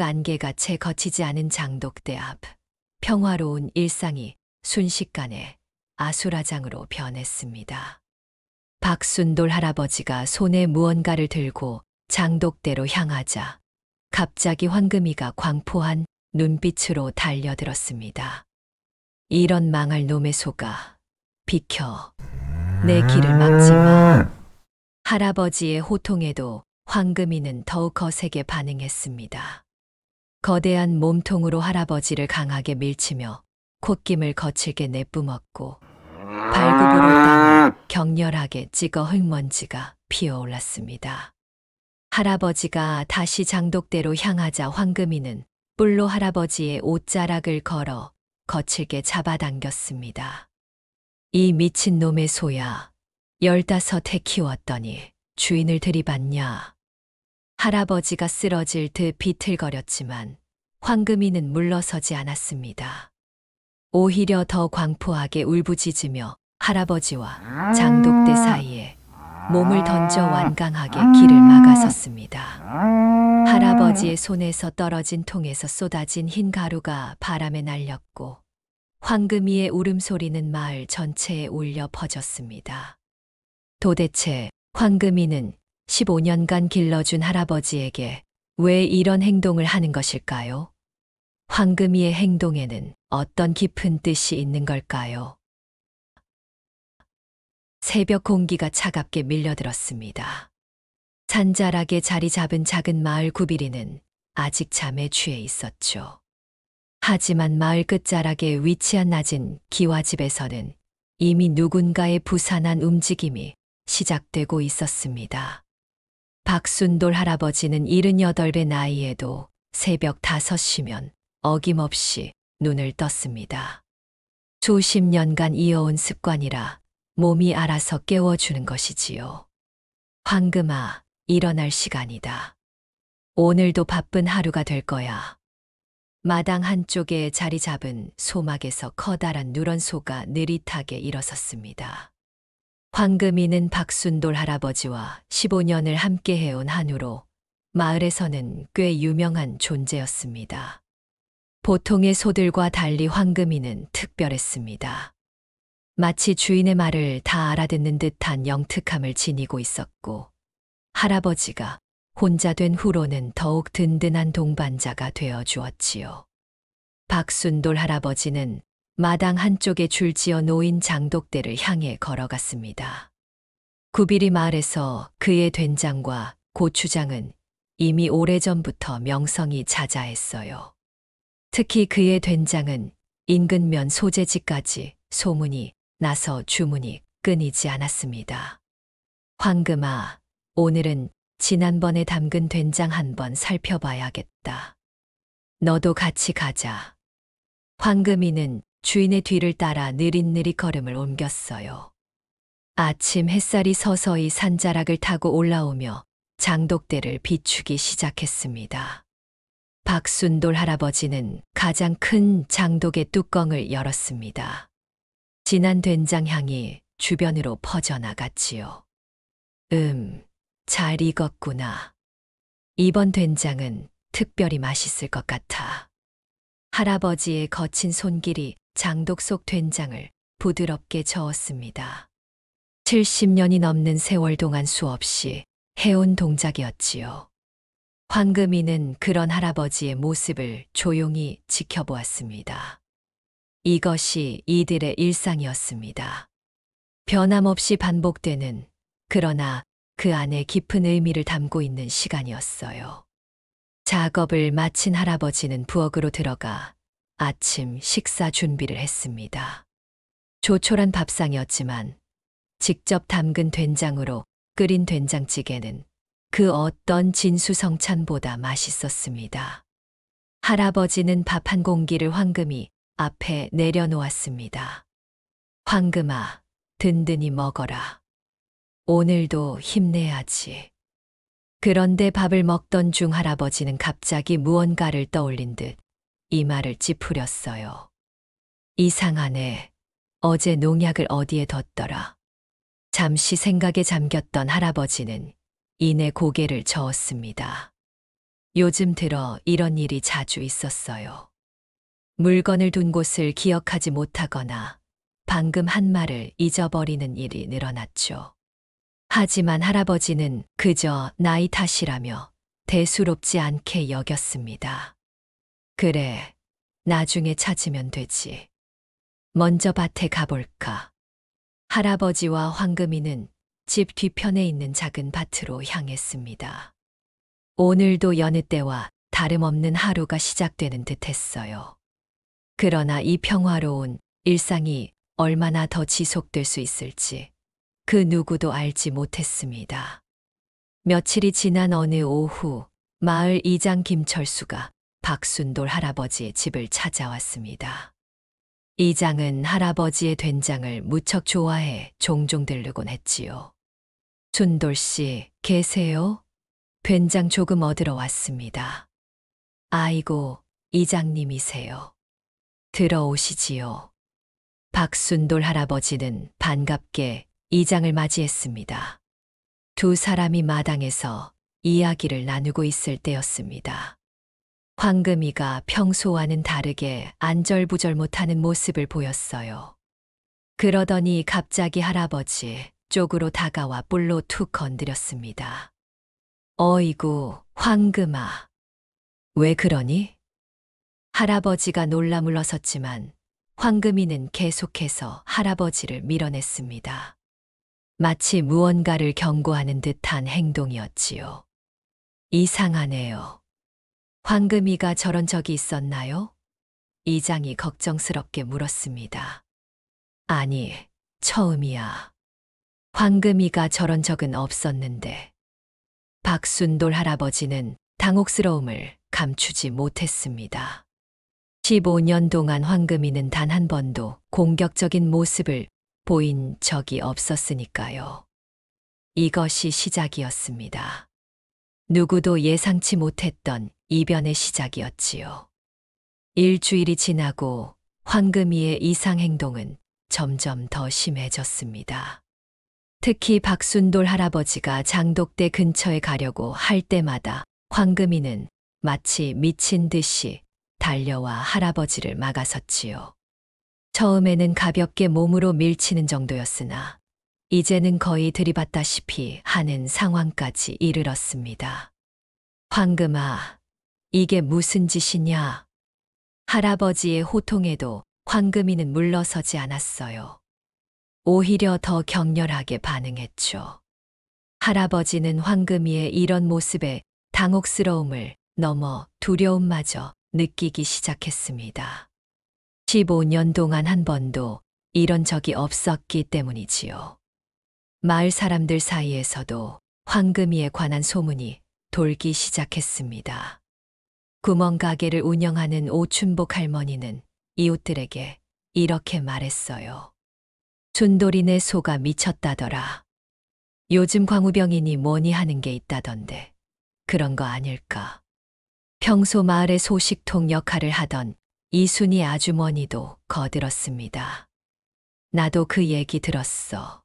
안개가 채 거치지 않은 장독대 앞. 평화로운 일상이 순식간에 아수라장으로 변했습니다. 박순돌 할아버지가 손에 무언가를 들고 장독대로 향하자 갑자기 황금이가 광포한 눈빛으로 달려들었습니다. 이런 망할 놈의 소가, 비켜. 내 길을 막지 마. 할아버지의 호통에도 황금이는 더욱 거세게 반응했습니다. 거대한 몸통으로 할아버지를 강하게 밀치며 콧김을 거칠게 내뿜었고 발굽으로 땅을 격렬하게 찍어 흙먼지가 피어올랐습니다. 할아버지가 다시 장독대로 향하자 황금이는 뿔로 할아버지의 옷자락을 걸어 거칠게 잡아당겼습니다. 이 미친놈의 소야, 15해 키웠더니 주인을 들이받냐. 할아버지가 쓰러질 듯 비틀거렸지만 황금이는 물러서지 않았습니다. 오히려 더 광포하게 울부짖으며 할아버지와 장독대 사이에 몸을 던져 완강하게 길을 막아섰습니다. 할아버지의 손에서 떨어진 통에서 쏟아진 흰 가루가 바람에 날렸고 황금이의 울음소리는 마을 전체에 울려 퍼졌습니다. 도대체 황금이는 15년간 길러준 할아버지에게 왜 이런 행동을 하는 것일까요? 황금이의 행동에는 어떤 깊은 뜻이 있는 걸까요? 새벽 공기가 차갑게 밀려들었습니다. 산자락에 자리 잡은 작은 마을 구비리는 아직 잠에 취해 있었죠. 하지만 마을 끝자락에 위치한 낮은 기와집에서는 이미 누군가의 부산한 움직임이 시작되고 있었습니다. 박순돌 할아버지는 78의 나이에도 새벽 5시면 어김없이 눈을 떴습니다. 수십 년간 이어온 습관이라 몸이 알아서 깨워주는 것이지요. 황금아, 일어날 시간이다. 오늘도 바쁜 하루가 될 거야. 마당 한쪽에 자리 잡은 소막에서 커다란 누런 소가 느릿하게 일어섰습니다. 황금이는 박순돌 할아버지와 15년을 함께 해온 한우로 마을에서는 꽤 유명한 존재였습니다. 보통의 소들과 달리 황금이는 특별했습니다. 마치 주인의 말을 다 알아듣는 듯한 영특함을 지니고 있었고 할아버지가 혼자 된 후로는 더욱 든든한 동반자가 되어 주었지요. 박순돌 할아버지는 마당 한쪽에 줄지어 놓인 장독대를 향해 걸어갔습니다. 구비리 마을에서 그의 된장과 고추장은 이미 오래전부터 명성이 자자했어요. 특히 그의 된장은 인근면 소재지까지 소문이 나서 주문이 끊이지 않았습니다. 황금아, 오늘은 지난번에 담근 된장 한번 살펴봐야겠다. 너도 같이 가자. 황금이는 주인의 뒤를 따라 느릿느릿 걸음을 옮겼어요. 아침 햇살이 서서히 산자락을 타고 올라오며 장독대를 비추기 시작했습니다. 박순돌 할아버지는 가장 큰 장독의 뚜껑을 열었습니다. 진한 된장 향이 주변으로 퍼져나갔지요. 잘 익었구나. 이번 된장은 특별히 맛있을 것 같아. 할아버지의 거친 손길이 장독 속 된장을 부드럽게 저었습니다. 70년이 넘는 세월 동안 수없이 해온 동작이었지요. 황금이는 그런 할아버지의 모습을 조용히 지켜보았습니다. 이것이 이들의 일상이었습니다. 변함없이 반복되는, 그러나 그 안에 깊은 의미를 담고 있는 시간이었어요. 작업을 마친 할아버지는 부엌으로 들어가 아침 식사 준비를 했습니다. 조촐한 밥상이었지만 직접 담근 된장으로 끓인 된장찌개는 그 어떤 진수성찬보다 맛있었습니다. 할아버지는 밥 한 공기를 황금이 앞에 내려놓았습니다. 황금아, 든든히 먹어라. 오늘도 힘내야지. 그런데 밥을 먹던 중 할아버지는 갑자기 무언가를 떠올린 듯 이마를 찌푸렸어요. 이상하네. 어제 농약을 어디에 뒀더라. 잠시 생각에 잠겼던 할아버지는 이내 고개를 저었습니다. 요즘 들어 이런 일이 자주 있었어요. 물건을 둔 곳을 기억하지 못하거나 방금 한 말을 잊어버리는 일이 늘어났죠. 하지만 할아버지는 그저 나이 탓이라며 대수롭지 않게 여겼습니다. 그래, 나중에 찾으면 되지. 먼저 밭에 가볼까. 할아버지와 황금이는 집 뒤편에 있는 작은 밭으로 향했습니다. 오늘도 여느 때와 다름없는 하루가 시작되는 듯 했어요. 그러나 이 평화로운 일상이 얼마나 더 지속될 수 있을지 그 누구도 알지 못했습니다. 며칠이 지난 어느 오후, 마을 이장 김철수가 박순돌 할아버지의 집을 찾아왔습니다. 이장은 할아버지의 된장을 무척 좋아해 종종 들르곤 했지요. 순돌 씨, 계세요? 된장 조금 얻으러 왔습니다. 아이고, 이장님이세요. 들어오시지요. 박순돌 할아버지는 반갑게 이장을 맞이했습니다. 두 사람이 마당에서 이야기를 나누고 있을 때였습니다. 황금이가 평소와는 다르게 안절부절 못하는 모습을 보였어요. 그러더니 갑자기 할아버지 쪽으로 다가와 뿔로 툭 건드렸습니다. 어이구, 황금아. 왜 그러니? 할아버지가 놀라 물러섰지만 황금이는 계속해서 할아버지를 밀어냈습니다. 마치 무언가를 경고하는 듯한 행동이었지요. 이상하네요. 황금이가 저런 적이 있었나요? 이장이 걱정스럽게 물었습니다. 아니, 처음이야. 황금이가 저런 적은 없었는데. 박순돌 할아버지는 당혹스러움을 감추지 못했습니다. 15년 동안 황금이는 단 한 번도 공격적인 모습을 보인 적이 없었으니까요. 이것이 시작이었습니다. 누구도 예상치 못했던 이변의 시작이었지요. 일주일이 지나고 황금이의 이상 행동은 점점 더 심해졌습니다. 특히 박순돌 할아버지가 장독대 근처에 가려고 할 때마다 황금이는 마치 미친 듯이 달려와 할아버지를 막아섰지요. 처음에는 가볍게 몸으로 밀치는 정도였으나 이제는 거의 들이받다시피 하는 상황까지 이르렀습니다. 황금아, 이게 무슨 짓이냐? 할아버지의 호통에도 황금이는 물러서지 않았어요. 오히려 더 격렬하게 반응했죠. 할아버지는 황금이의 이런 모습에 당혹스러움을 넘어 두려움마저 느끼기 시작했습니다. 15년 동안 한 번도 이런 적이 없었기 때문이지요. 마을 사람들 사이에서도 황금이에 관한 소문이 돌기 시작했습니다. 구멍가게를 운영하는 오춘복 할머니는 이웃들에게 이렇게 말했어요. 순돌이네 소가 미쳤다더라. 요즘 광우병이니 뭐니 하는 게 있다던데 그런 거 아닐까. 평소 마을의 소식통 역할을 하던 이순이 아주머니도 거들었습니다. 나도 그 얘기 들었어.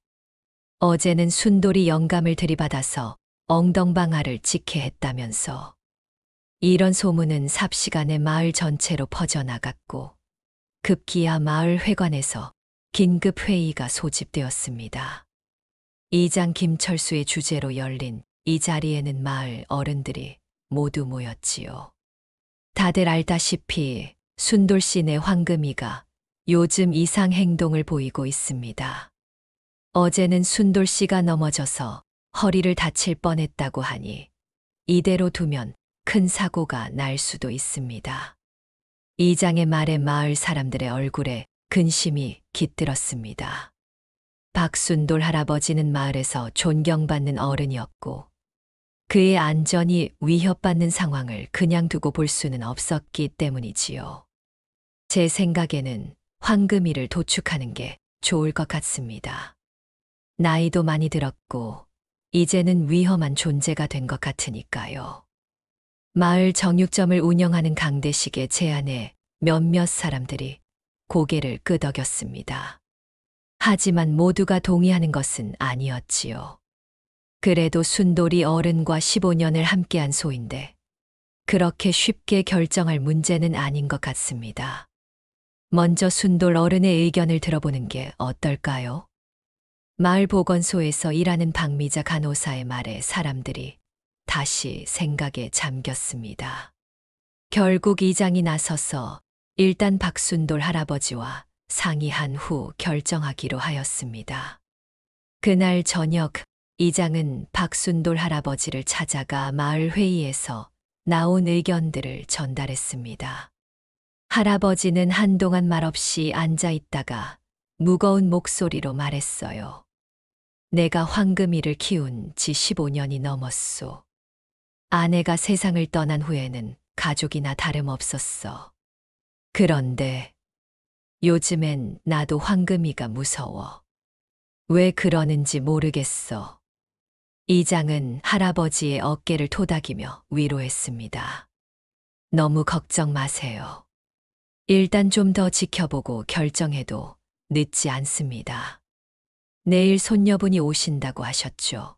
어제는 순돌이 영감을 들이받아서 엉덩방아를 찍게 했다면서. 이런 소문은 삽시간에 마을 전체로 퍼져나갔고 급기야 마을 회관에서 긴급 회의가 소집되었습니다. 이장 김철수의 주재로 열린 이 자리에는 마을 어른들이 모두 모였지요. 다들 알다시피 순돌씨네 황금이가 요즘 이상 행동을 보이고 있습니다. 어제는 순돌씨가 넘어져서 허리를 다칠 뻔했다고 하니 이대로 두면 큰 사고가 날 수도 있습니다. 이장의 말에 마을 사람들의 얼굴에 근심이 깃들었습니다. 박순돌 할아버지는 마을에서 존경받는 어른이었고 그의 안전이 위협받는 상황을 그냥 두고 볼 수는 없었기 때문이지요. 제 생각에는 황금이를 도축하는 게 좋을 것 같습니다. 나이도 많이 들었고 이제는 위험한 존재가 된 것 같으니까요. 마을 정육점을 운영하는 강대식의 제안에 몇몇 사람들이 고개를 끄덕였습니다. 하지만 모두가 동의하는 것은 아니었지요. 그래도 순돌이 어른과 15년을 함께한 소인데 그렇게 쉽게 결정할 문제는 아닌 것 같습니다. 먼저 순돌 어른의 의견을 들어보는 게 어떨까요? 마을 보건소에서 일하는 박미자 간호사의 말에 사람들이 다시 생각에 잠겼습니다. 결국 이장이 나서서 일단 박순돌 할아버지와 상의한 후 결정하기로 하였습니다. 그날 저녁 이장은 박순돌 할아버지를 찾아가 마을 회의에서 나온 의견들을 전달했습니다. 할아버지는 한동안 말없이 앉아 있다가 무거운 목소리로 말했어요. 내가 황금이를 키운 지 15년이 넘었소. 아내가 세상을 떠난 후에는 가족이나 다름없었어. 그런데 요즘엔 나도 황금이가 무서워. 왜 그러는지 모르겠어. 이장은 할아버지의 어깨를 토닥이며 위로했습니다. 너무 걱정 마세요. 일단 좀 더 지켜보고 결정해도 늦지 않습니다. 내일 손녀분이 오신다고 하셨죠.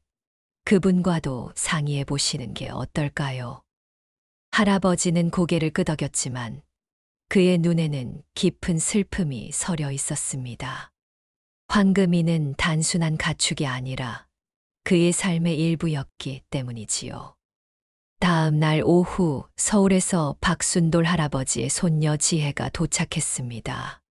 그분과도 상의해 보시는 게 어떨까요? 할아버지는 고개를 끄덕였지만 그의 눈에는 깊은 슬픔이 서려 있었습니다. 황금이는 단순한 가축이 아니라 그의 삶의 일부였기 때문이지요. 다음 날 오후 서울에서 박순돌 할아버지의 손녀 지혜가 도착했습니다.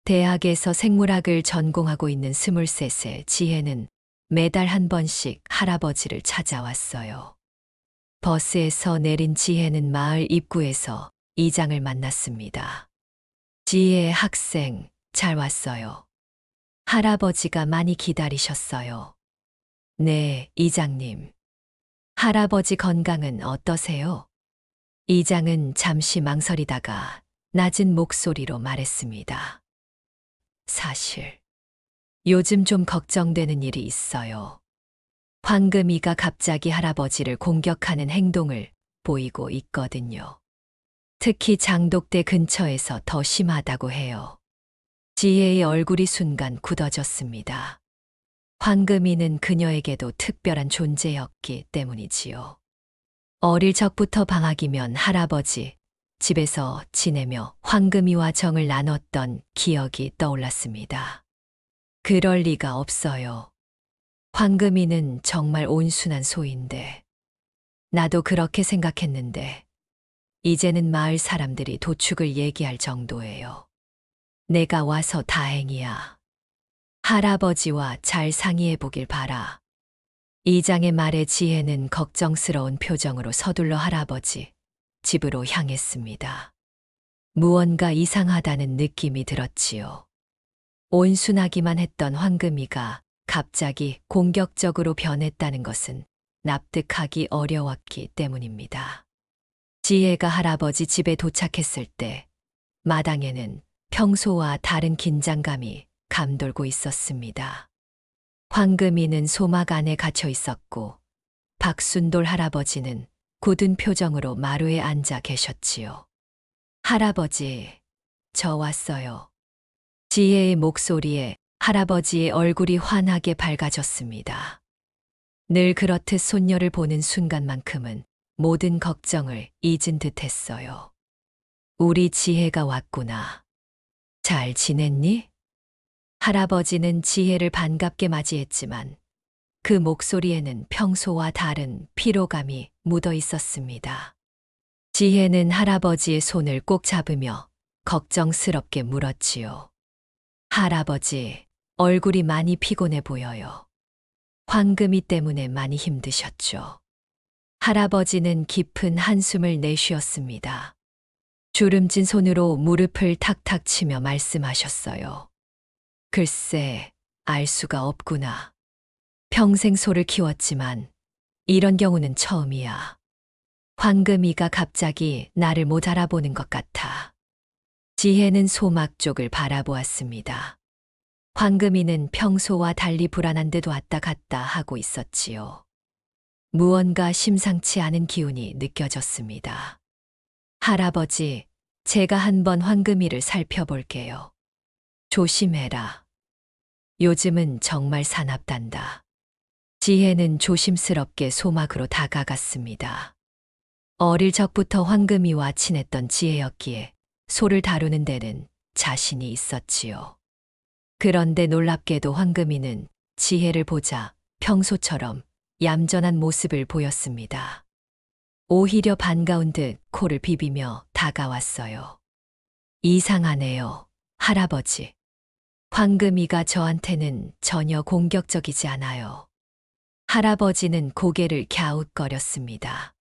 대학에서 생물학을 전공하고 있는 23세 지혜는 매달 한 번씩 할아버지를 찾아왔어요. 버스에서 내린 지혜는 마을 입구에서 이장을 만났습니다. 지혜 학생, 잘 왔어요. 할아버지가 많이 기다리셨어요. 네, 이장님. 할아버지 건강은 어떠세요? 이장은 잠시 망설이다가 낮은 목소리로 말했습니다. 사실, 요즘 좀 걱정되는 일이 있어요. 황금이가 갑자기 할아버지를 공격하는 행동을 보이고 있거든요. 특히 장독대 근처에서 더 심하다고 해요. 지혜의 얼굴이 순간 굳어졌습니다. 황금이는 그녀에게도 특별한 존재였기 때문이지요. 어릴 적부터 방학이면 할아버지 집에서 지내며 황금이와 정을 나눴던 기억이 떠올랐습니다. 그럴 리가 없어요. 황금이는 정말 온순한 소인데. 나도 그렇게 생각했는데 이제는 마을 사람들이 도축을 얘기할 정도예요. 내가 와서 다행이야. 할아버지와 잘 상의해 보길 바라. 이장의 말에 지혜는 걱정스러운 표정으로 서둘러 할아버지 집으로 향했습니다. 무언가 이상하다는 느낌이 들었지요. 온순하기만 했던 황금이가 갑자기 공격적으로 변했다는 것은 납득하기 어려웠기 때문입니다. 지혜가 할아버지 집에 도착했을 때 마당에는 평소와 다른 긴장감이 감돌고 있었습니다. 황금이는 소막 안에 갇혀 있었고 박순돌 할아버지는 굳은 표정으로 마루에 앉아 계셨지요. 할아버지, 저 왔어요. 지혜의 목소리에 할아버지의 얼굴이 환하게 밝아졌습니다. 늘 그렇듯 손녀를 보는 순간만큼은 모든 걱정을 잊은 듯 했어요. 우리 지혜가 왔구나. 잘 지냈니? 할아버지는 지혜를 반갑게 맞이했지만 그 목소리에는 평소와 다른 피로감이 묻어 있었습니다. 지혜는 할아버지의 손을 꼭 잡으며 걱정스럽게 물었지요. 할아버지, 얼굴이 많이 피곤해 보여요. 황금이 때문에 많이 힘드셨죠. 할아버지는 깊은 한숨을 내쉬었습니다. 주름진 손으로 무릎을 탁탁 치며 말씀하셨어요. 글쎄, 알 수가 없구나. 평생 소를 키웠지만 이런 경우는 처음이야. 황금이가 갑자기 나를 못 알아보는 것 같아. 지혜는 소막 쪽을 바라보았습니다. 황금이는 평소와 달리 불안한 듯 왔다 갔다 하고 있었지요. 무언가 심상치 않은 기운이 느껴졌습니다. 할아버지, 제가 한번 황금이를 살펴볼게요. 조심해라. 요즘은 정말 사납단다. 지혜는 조심스럽게 소막으로 다가갔습니다. 어릴 적부터 황금이와 친했던 지혜였기에 소를 다루는 데는 자신이 있었지요. 그런데 놀랍게도 황금이는 지혜를 보자 평소처럼 얌전한 모습을 보였습니다. 오히려 반가운 듯 코를 비비며 다가왔어요. 이상하네요, 할아버지. 황금이가 저한테는 전혀 공격적이지 않아요. 할아버지는 고개를 갸웃거렸습니다.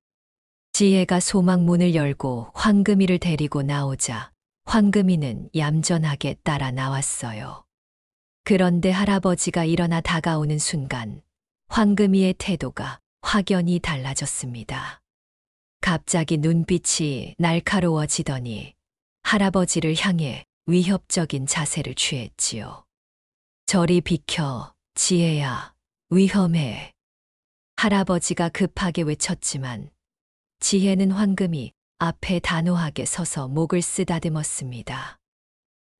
지혜가 소막 문을 열고 황금이를 데리고 나오자 황금이는 얌전하게 따라 나왔어요. 그런데 할아버지가 일어나 다가오는 순간 황금이의 태도가 확연히 달라졌습니다. 갑자기 눈빛이 날카로워지더니 할아버지를 향해 위협적인 자세를 취했지요. 저리 비켜, 지혜야, 위험해. 할아버지가 급하게 외쳤지만 지혜는 황금이 앞에 단호하게 서서 목을 쓰다듬었습니다.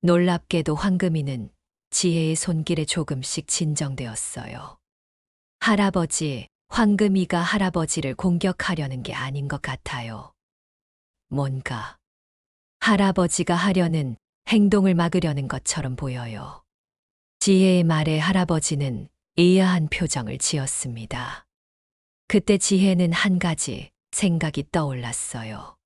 놀랍게도 황금이는 지혜의 손길에 조금씩 진정되었어요. 할아버지, 황금이가 할아버지를 공격하려는 게 아닌 것 같아요. 뭔가 할아버지가 하려는 행동을 막으려는 것처럼 보여요. 지혜의 말에 할아버지는 의아한 표정을 지었습니다. 그때 지혜는 한 가지 생각이 떠올랐어요.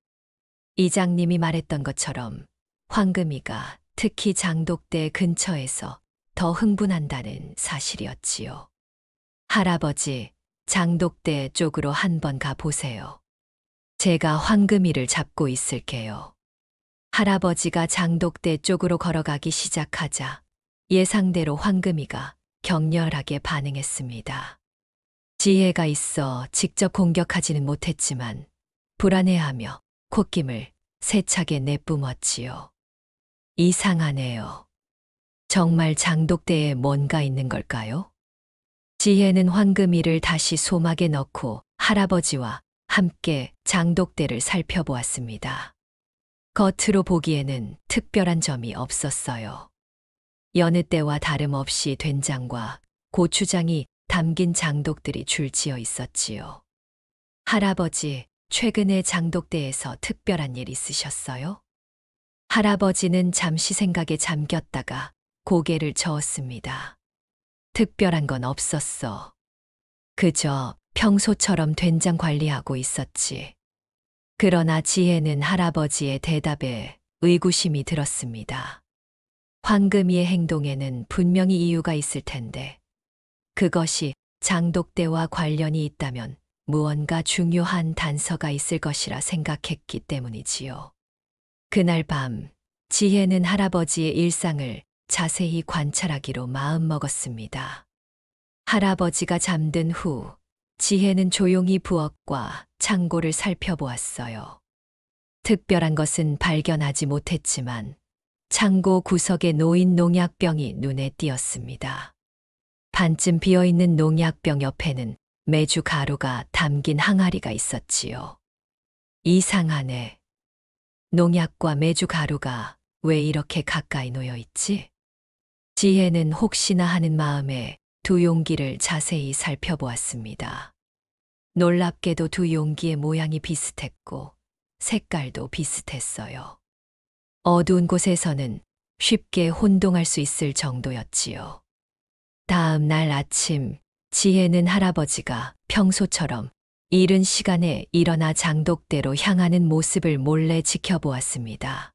이장님이 말했던 것처럼 황금이가 특히 장독대 근처에서 더 흥분한다는 사실이었지요. 할아버지, 장독대 쪽으로 한번 가보세요. 제가 황금이를 잡고 있을게요. 할아버지가 장독대 쪽으로 걸어가기 시작하자 예상대로 황금이가 격렬하게 반응했습니다. 지혜가 있어 직접 공격하지는 못했지만 불안해하며 콧김을 세차게 내뿜었지요. 이상하네요. 정말 장독대에 뭔가 있는 걸까요? 지혜는 황금이를 다시 소막에 넣고 할아버지와 함께 장독대를 살펴보았습니다. 겉으로 보기에는 특별한 점이 없었어요. 여느 때와 다름없이 된장과 고추장이 담긴 장독들이 줄지어 있었지요. 할아버지, 최근에 장독대에서 특별한 일 있으셨어요? 할아버지는 잠시 생각에 잠겼다가 고개를 저었습니다. 특별한 건 없었어. 그저 평소처럼 된장 관리하고 있었지. 그러나 지혜는 할아버지의 대답에 의구심이 들었습니다. 황금이의 행동에는 분명히 이유가 있을 텐데 그것이 장독대와 관련이 있다면 무언가 중요한 단서가 있을 것이라 생각했기 때문이지요. 그날 밤 지혜는 할아버지의 일상을 자세히 관찰하기로 마음먹었습니다. 할아버지가 잠든 후 지혜는 조용히 부엌과 창고를 살펴보았어요. 특별한 것은 발견하지 못했지만 창고 구석에 놓인 농약병이 눈에 띄었습니다. 반쯤 비어있는 농약병 옆에는 메주 가루가 담긴 항아리가 있었지요. 이상하네. 농약과 메주 가루가 왜 이렇게 가까이 놓여 있지? 지혜는 혹시나 하는 마음에 두 용기를 자세히 살펴보았습니다. 놀랍게도 두 용기의 모양이 비슷했고 색깔도 비슷했어요. 어두운 곳에서는 쉽게 혼동할 수 있을 정도였지요. 다음 날 아침, 지혜는 할아버지가 평소처럼 이른 시간에 일어나 장독대로 향하는 모습을 몰래 지켜보았습니다.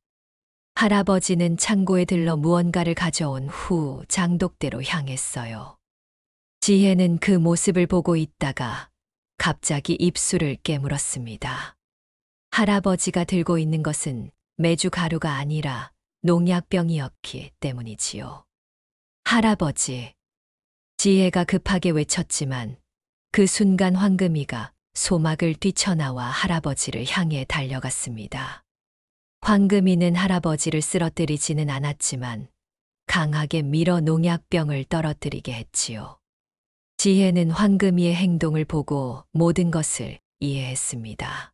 할아버지는 창고에 들러 무언가를 가져온 후 장독대로 향했어요. 지혜는 그 모습을 보고 있다가 갑자기 입술을 깨물었습니다. 할아버지가 들고 있는 것은 메주 가루가 아니라 농약병이었기 때문이지요. 할아버지, 지혜가 급하게 외쳤지만 그 순간 황금이가 소막을 뛰쳐나와 할아버지를 향해 달려갔습니다. 황금이는 할아버지를 쓰러뜨리지는 않았지만 강하게 밀어 농약병을 떨어뜨리게 했지요. 지혜는 황금이의 행동을 보고 모든 것을 이해했습니다.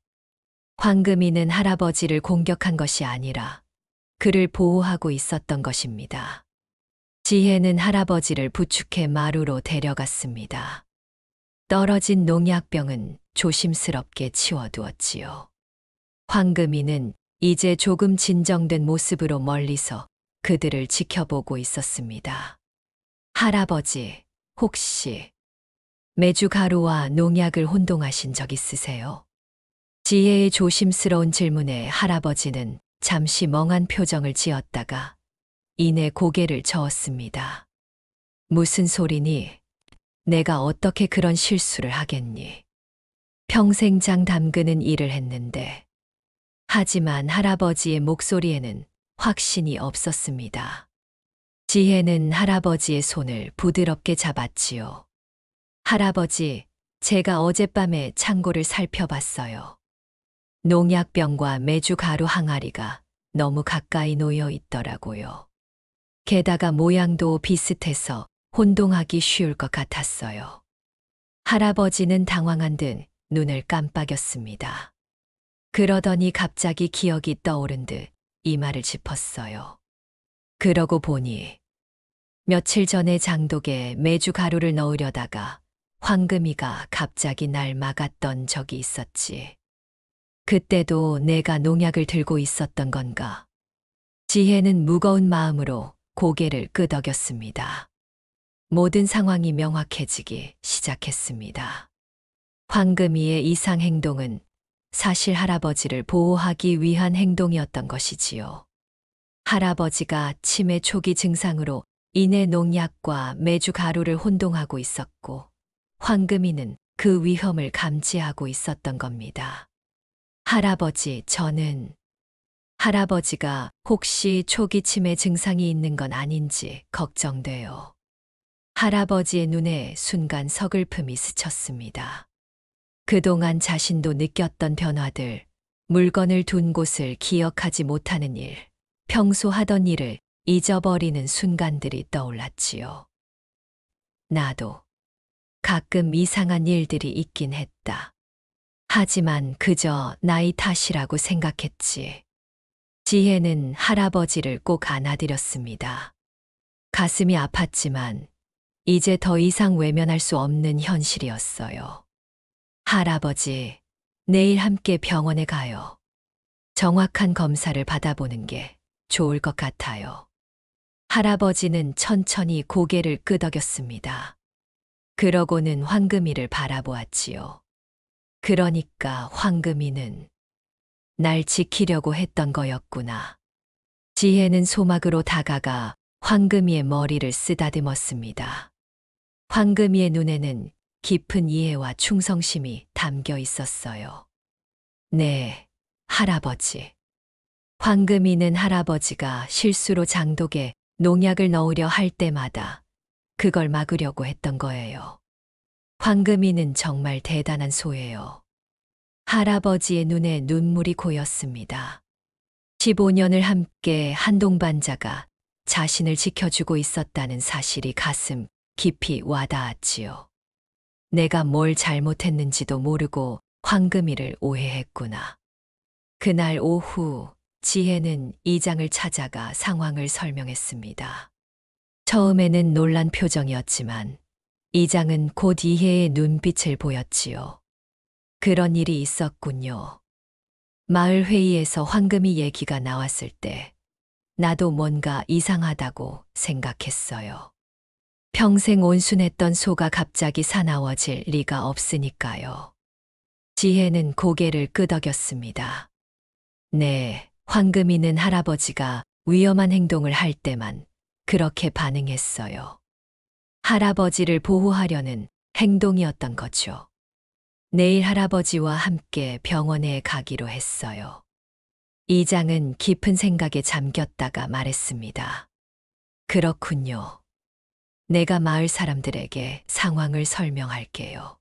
황금이는 할아버지를 공격한 것이 아니라 그를 보호하고 있었던 것입니다. 지혜는 할아버지를 부축해 마루로 데려갔습니다. 떨어진 농약병은 조심스럽게 치워두었지요. 황금이는 이제 조금 진정된 모습으로 멀리서 그들을 지켜보고 있었습니다. 할아버지, 혹시 메주 가루와 농약을 혼동하신 적 있으세요? 지혜의 조심스러운 질문에 할아버지는 잠시 멍한 표정을 지었다가 이내 고개를 저었습니다. 무슨 소리니? 내가 어떻게 그런 실수를 하겠니? 평생 장 담그는 일을 했는데. 하지만 할아버지의 목소리에는 확신이 없었습니다. 지혜는 할아버지의 손을 부드럽게 잡았지요. 할아버지, 제가 어젯밤에 창고를 살펴봤어요. 농약병과 메주 가루 항아리가 너무 가까이 놓여 있더라고요. 게다가 모양도 비슷해서 혼동하기 쉬울 것 같았어요. 할아버지는 당황한 듯 눈을 깜빡였습니다. 그러더니 갑자기 기억이 떠오른 듯 이마를 짚었어요. 그러고 보니 며칠 전에 장독에 메주 가루를 넣으려다가 황금이가 갑자기 날 막았던 적이 있었지. 그때도 내가 농약을 들고 있었던 건가? 지혜는 무거운 마음으로 고개를 끄덕였습니다. 모든 상황이 명확해지기 시작했습니다. 황금이의 이상 행동은 사실 할아버지를 보호하기 위한 행동이었던 것이지요. 할아버지가 치매 초기 증상으로 인해 농약과 메주 가루를 혼동하고 있었고, 황금이는 그 위험을 감지하고 있었던 겁니다. 할아버지, 할아버지가 혹시 초기 치매 증상이 있는 건 아닌지 걱정돼요. 할아버지의 눈에 순간 서글픔이 스쳤습니다. 그동안 자신도 느꼈던 변화들, 물건을 둔 곳을 기억하지 못하는 일, 평소 하던 일을 잊어버리는 순간들이 떠올랐지요. 나도 가끔 이상한 일들이 있긴 했다. 하지만 그저 나이 탓이라고 생각했지. 지혜는 할아버지를 꼭 안아드렸습니다. 가슴이 아팠지만 이제 더 이상 외면할 수 없는 현실이었어요. 할아버지, 내일 함께 병원에 가요. 정확한 검사를 받아보는 게 좋을 것 같아요. 할아버지는 천천히 고개를 끄덕였습니다. 그러고는 황금이를 바라보았지요. 그러니까 황금이는 날 지키려고 했던 거였구나. 지혜는 소막으로 다가가 황금이의 머리를 쓰다듬었습니다. 황금이의 눈에는 깊은 이해와 충성심이 담겨 있었어요. 네, 할아버지. 황금이는 할아버지가 실수로 장독에 농약을 넣으려 할 때마다 그걸 막으려고 했던 거예요. 황금이는 정말 대단한 소예요. 할아버지의 눈에 눈물이 고였습니다. 15년을 함께 한 동반자가 자신을 지켜주고 있었다는 사실이 가슴 깊이 와닿았지요. 내가 뭘 잘못했는지도 모르고 황금이를 오해했구나. 그날 오후 지혜는 이장을 찾아가 상황을 설명했습니다. 처음에는 놀란 표정이었지만 이장은 곧 이해의 눈빛을 보였지요. 그런 일이 있었군요. 마을 회의에서 황금이 얘기가 나왔을 때 나도 뭔가 이상하다고 생각했어요. 평생 온순했던 소가 갑자기 사나워질 리가 없으니까요. 지혜는 고개를 끄덕였습니다. 네, 황금이는 할아버지가 위험한 행동을 할 때만 그렇게 반응했어요. 할아버지를 보호하려는 행동이었던 거죠. 내일 할아버지와 함께 병원에 가기로 했어요. 이장은 깊은 생각에 잠겼다가 말했습니다. 그렇군요. 내가 마을 사람들에게 상황을 설명할게요.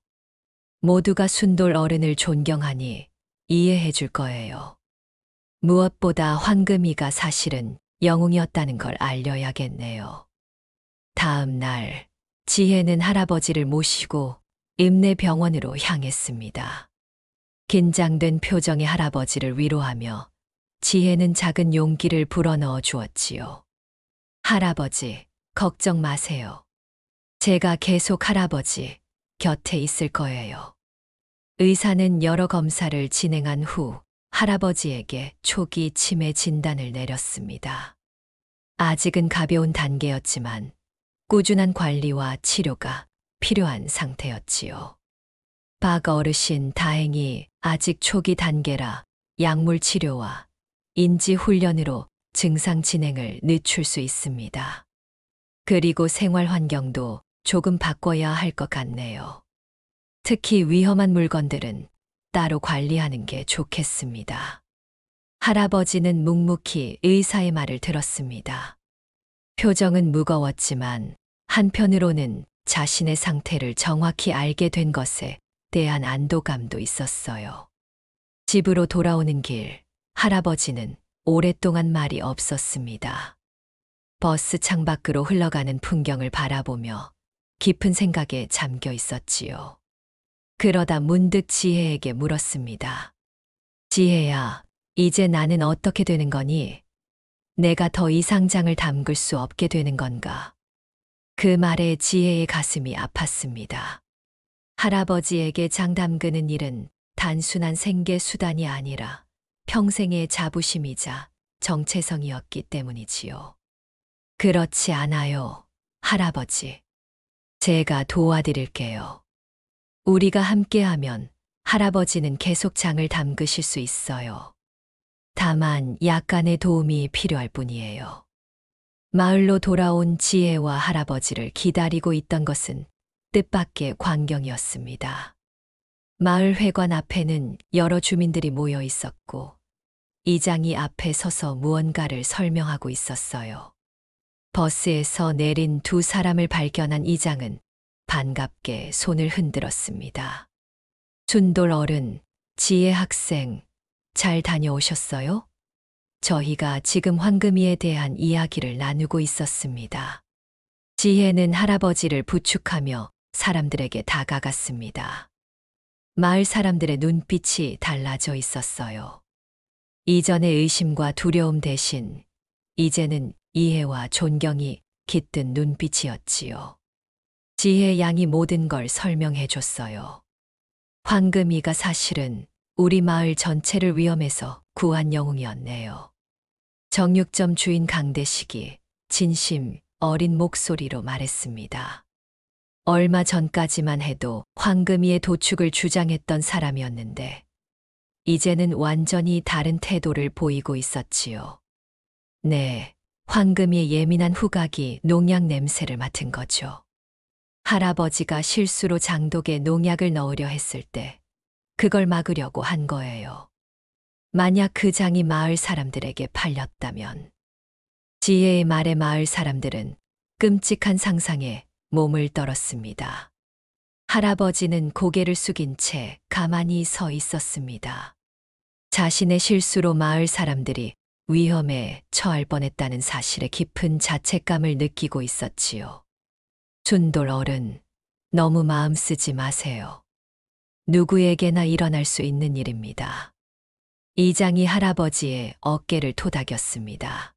모두가 순돌 어른을 존경하니 이해해 줄 거예요. 무엇보다 황금이가 사실은 영웅이었다는 걸 알려야겠네요. 다음 날, 지혜는 할아버지를 모시고 읍내 병원으로 향했습니다. 긴장된 표정의 할아버지를 위로하며 지혜는 작은 용기를 불어넣어 주었지요. 할아버지, 걱정 마세요. 제가 계속 할아버지 곁에 있을 거예요. 의사는 여러 검사를 진행한 후 할아버지에게 초기 치매 진단을 내렸습니다. 아직은 가벼운 단계였지만 꾸준한 관리와 치료가 필요한 상태였지요. 박 어르신 다행히 아직 초기 단계라 약물 치료와 인지 훈련으로 증상 진행을 늦출 수 있습니다. 그리고 생활 환경도 조금 바꿔야 할 것 같네요. 특히 위험한 물건들은 따로 관리하는 게 좋겠습니다. 할아버지는 묵묵히 의사의 말을 들었습니다. 표정은 무거웠지만 한편으로는 자신의 상태를 정확히 알게 된 것에 대한 안도감도 있었어요. 집으로 돌아오는 길, 할아버지는 오랫동안 말이 없었습니다. 버스 창밖으로 흘러가는 풍경을 바라보며 깊은 생각에 잠겨 있었지요. 그러다 문득 지혜에게 물었습니다. 지혜야, 이제 나는 어떻게 되는 거니? 내가 더 이상 장을 담글 수 없게 되는 건가? 그 말에 지혜의 가슴이 아팠습니다. 할아버지에게 장 담그는 일은 단순한 생계 수단이 아니라 평생의 자부심이자 정체성이었기 때문이지요. 그렇지 않아요, 할아버지. 제가 도와드릴게요. 우리가 함께하면 할아버지는 계속 장을 담그실 수 있어요. 다만 약간의 도움이 필요할 뿐이에요. 마을로 돌아온 지혜와 할아버지를 기다리고 있던 것은 뜻밖의 광경이었습니다. 마을 회관 앞에는 여러 주민들이 모여 있었고, 이장이 앞에 서서 무언가를 설명하고 있었어요. 버스에서 내린 두 사람을 발견한 이장은 반갑게 손을 흔들었습니다. 순돌 어른, 지혜 학생, 잘 다녀오셨어요? 저희가 지금 황금이에 대한 이야기를 나누고 있었습니다. 지혜는 할아버지를 부축하며 사람들에게 다가갔습니다. 마을 사람들의 눈빛이 달라져 있었어요. 이전의 의심과 두려움 대신 이제는 이해와 존경이 깃든 눈빛이었지요. 지혜 양이 모든 걸 설명해 줬어요. 황금이가 사실은 우리 마을 전체를 위험에서 구한 영웅이었네요. 정육점 주인 강대식이 진심 어린 목소리로 말했습니다. 얼마 전까지만 해도 황금이의 도축을 주장했던 사람이었는데, 이제는 완전히 다른 태도를 보이고 있었지요. 네, 황금이의 예민한 후각이 농약 냄새를 맡은 거죠. 할아버지가 실수로 장독에 농약을 넣으려 했을 때 그걸 막으려고 한 거예요. 만약 그 장이 마을 사람들에게 팔렸다면. 지혜의 말에 마을 사람들은 끔찍한 상상에 몸을 떨었습니다. 할아버지는 고개를 숙인 채 가만히 서 있었습니다. 자신의 실수로 마을 사람들이 위험에 처할 뻔했다는 사실에 깊은 자책감을 느끼고 있었지요. 순돌 어른, 너무 마음 쓰지 마세요. 누구에게나 일어날 수 있는 일입니다. 이장이 할아버지의 어깨를 토닥였습니다.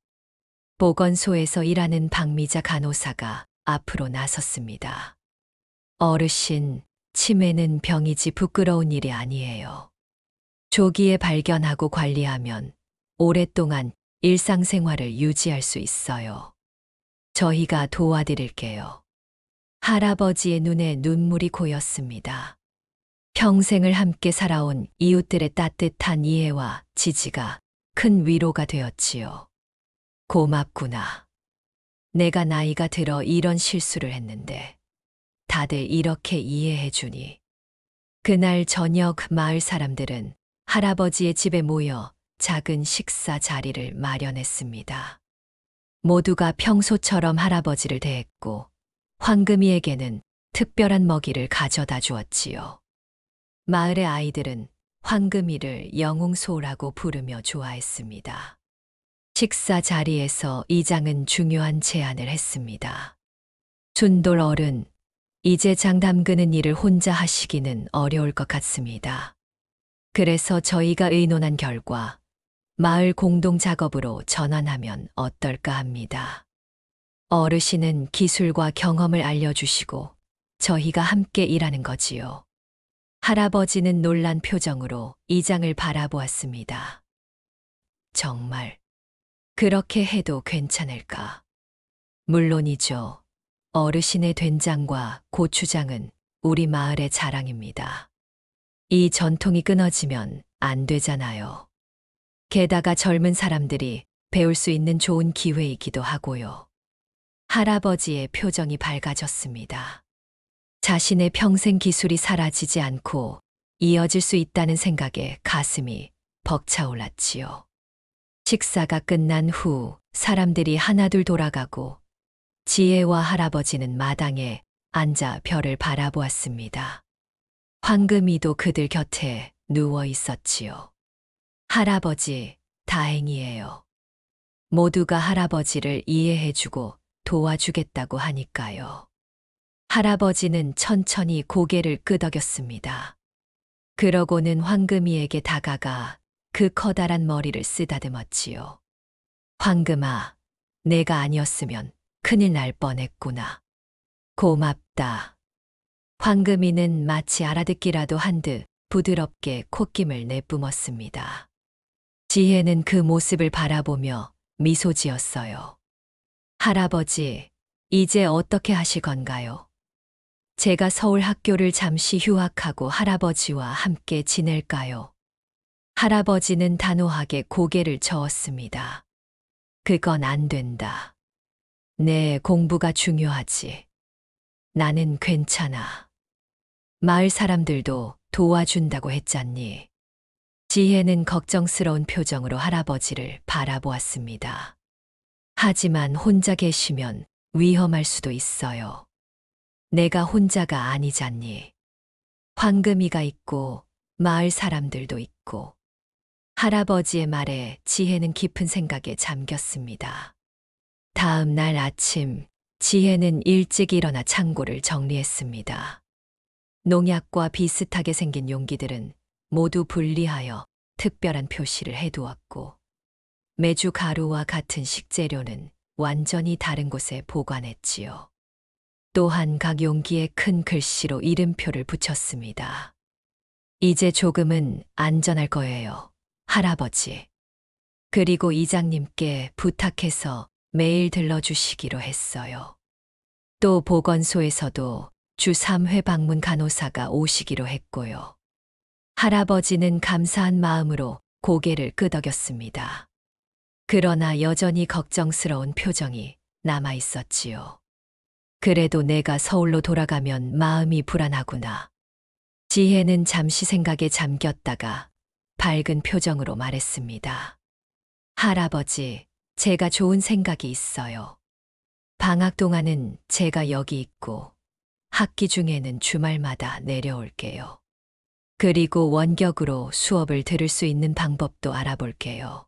보건소에서 일하는 박미자 간호사가 앞으로 나섰습니다. 어르신, 치매는 병이지 부끄러운 일이 아니에요. 조기에 발견하고 관리하면 오랫동안 일상생활을 유지할 수 있어요. 저희가 도와드릴게요. 할아버지의 눈에 눈물이 고였습니다. 평생을 함께 살아온 이웃들의 따뜻한 이해와 지지가 큰 위로가 되었지요. 고맙구나. 내가 나이가 들어 이런 실수를 했는데 다들 이렇게 이해해 주니. 그날 저녁 마을 사람들은 할아버지의 집에 모여 작은 식사 자리를 마련했습니다. 모두가 평소처럼 할아버지를 대했고 황금이에게는 특별한 먹이를 가져다 주었지요. 마을의 아이들은 황금이를 영웅소라고 부르며 좋아했습니다. 식사 자리에서 이장은 중요한 제안을 했습니다. 순돌 어른, 이제 장 담그는 일을 혼자 하시기는 어려울 것 같습니다. 그래서 저희가 의논한 결과 마을 공동 작업으로 전환하면 어떨까 합니다. 어르신은 기술과 경험을 알려주시고 저희가 함께 일하는 거지요. 할아버지는 놀란 표정으로 이장을 바라보았습니다. 정말 그렇게 해도 괜찮을까? 물론이죠. 어르신의 된장과 고추장은 우리 마을의 자랑입니다. 이 전통이 끊어지면 안 되잖아요. 게다가 젊은 사람들이 배울 수 있는 좋은 기회이기도 하고요. 할아버지의 표정이 밝아졌습니다. 자신의 평생 기술이 사라지지 않고 이어질 수 있다는 생각에 가슴이 벅차올랐지요. 식사가 끝난 후 사람들이 하나둘 돌아가고 지혜와 할아버지는 마당에 앉아 별을 바라보았습니다. 황금이도 그들 곁에 누워 있었지요. 할아버지, 다행이에요. 모두가 할아버지를 이해해주고 도와주겠다고 하니까요. 할아버지는 천천히 고개를 끄덕였습니다. 그러고는 황금이에게 다가가 그 커다란 머리를 쓰다듬었지요. 황금아, 내가 아니었으면 큰일 날 뻔했구나. 고맙다. 황금이는 마치 알아듣기라도 한 듯 부드럽게 콧김을 내뿜었습니다. 지혜는 그 모습을 바라보며 미소 지었어요. 할아버지, 이제 어떻게 하실 건가요? 제가 서울 학교를 잠시 휴학하고 할아버지와 함께 지낼까요? 할아버지는 단호하게 고개를 저었습니다. 그건 안 된다. 내 공부가 중요하지. 나는 괜찮아. 마을 사람들도 도와준다고 했잖니. 지혜는 걱정스러운 표정으로 할아버지를 바라보았습니다. 하지만 혼자 계시면 위험할 수도 있어요. 내가 혼자가 아니잖니. 황금이가 있고 마을 사람들도 있고. 할아버지의 말에 지혜는 깊은 생각에 잠겼습니다. 다음 날 아침, 지혜는 일찍 일어나 창고를 정리했습니다. 농약과 비슷하게 생긴 용기들은 모두 분리하여 특별한 표시를 해두었고, 메주 가루와 같은 식재료는 완전히 다른 곳에 보관했지요. 또한 각 용기에 큰 글씨로 이름표를 붙였습니다. 이제 조금은 안전할 거예요, 할아버지. 그리고 이장님께 부탁해서 매일 들러주시기로 했어요. 또 보건소에서도 주 3회 방문 간호사가 오시기로 했고요. 할아버지는 감사한 마음으로 고개를 끄덕였습니다. 그러나 여전히 걱정스러운 표정이 남아 있었지요. 그래도 내가 서울로 돌아가면 마음이 불안하구나. 지혜는 잠시 생각에 잠겼다가 밝은 표정으로 말했습니다. 할아버지, 제가 좋은 생각이 있어요. 방학 동안은 제가 여기 있고 학기 중에는 주말마다 내려올게요. 그리고 원격으로 수업을 들을 수 있는 방법도 알아볼게요.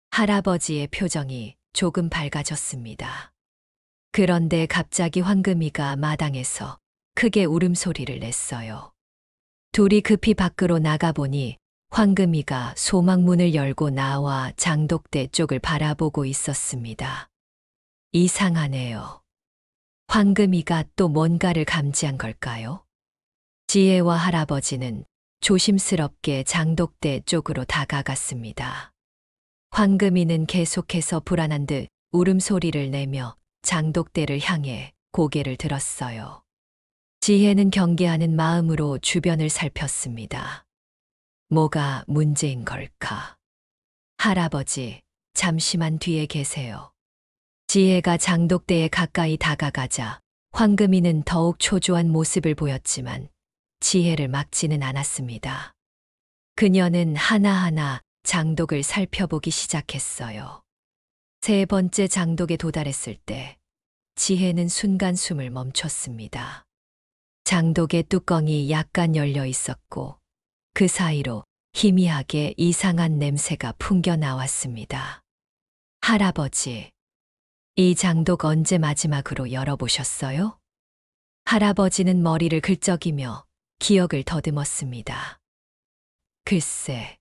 할아버지의 표정이 조금 밝아졌습니다. 그런데 갑자기 황금이가 마당에서 크게 울음소리를 냈어요. 둘이 급히 밖으로 나가보니 황금이가 소망문을 열고 나와 장독대 쪽을 바라보고 있었습니다. 이상하네요. 황금이가 또 뭔가를 감지한 걸까요? 지혜와 할아버지는 조심스럽게 장독대 쪽으로 다가갔습니다. 황금이는 계속해서 불안한 듯 울음소리를 내며 장독대를 향해 고개를 들었어요. 지혜는 경계하는 마음으로 주변을 살폈습니다. 뭐가 문제인 걸까? 할아버지, 잠시만 뒤에 계세요. 지혜가 장독대에 가까이 다가가자 황금이는 더욱 초조한 모습을 보였지만 지혜를 막지는 않았습니다. 그녀는 하나하나 장독을 살펴보기 시작했어요. 세 번째 장독에 도달했을 때 지혜는 순간 숨을 멈췄습니다. 장독의 뚜껑이 약간 열려 있었고 그 사이로 희미하게 이상한 냄새가 풍겨 나왔습니다. 할아버지, 이 장독 언제 마지막으로 열어보셨어요? 할아버지는 머리를 긁적이며 기억을 더듬었습니다. 글쎄,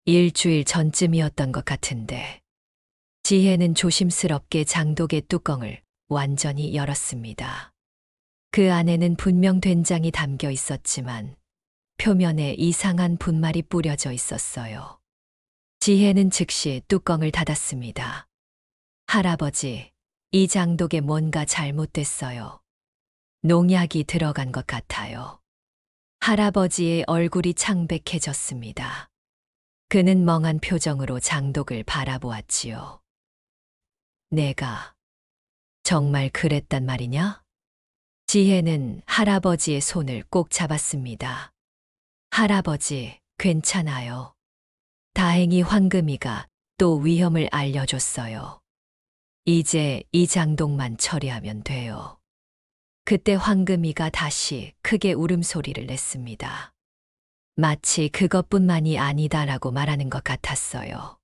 일주일 전쯤이었던 것 같은데. 지혜는 조심스럽게 장독의 뚜껑을 완전히 열었습니다. 그 안에는 분명 된장이 담겨 있었지만 표면에 이상한 분말이 뿌려져 있었어요. 지혜는 즉시 뚜껑을 닫았습니다. 할아버지, 이 장독에 뭔가 잘못됐어요. 농약이 들어간 것 같아요. 할아버지의 얼굴이 창백해졌습니다. 그는 멍한 표정으로 장독을 바라보았지요. 내가 정말 그랬단 말이냐? 지혜는 할아버지의 손을 꼭 잡았습니다. 할아버지, 괜찮아요. 다행히 황금이가 또 위험을 알려줬어요. 이제 이 장독만 처리하면 돼요. 그때 황금이가 다시 크게 울음소리를 냈습니다. 마치 그것뿐만이 아니다라고 말하는 것 같았어요.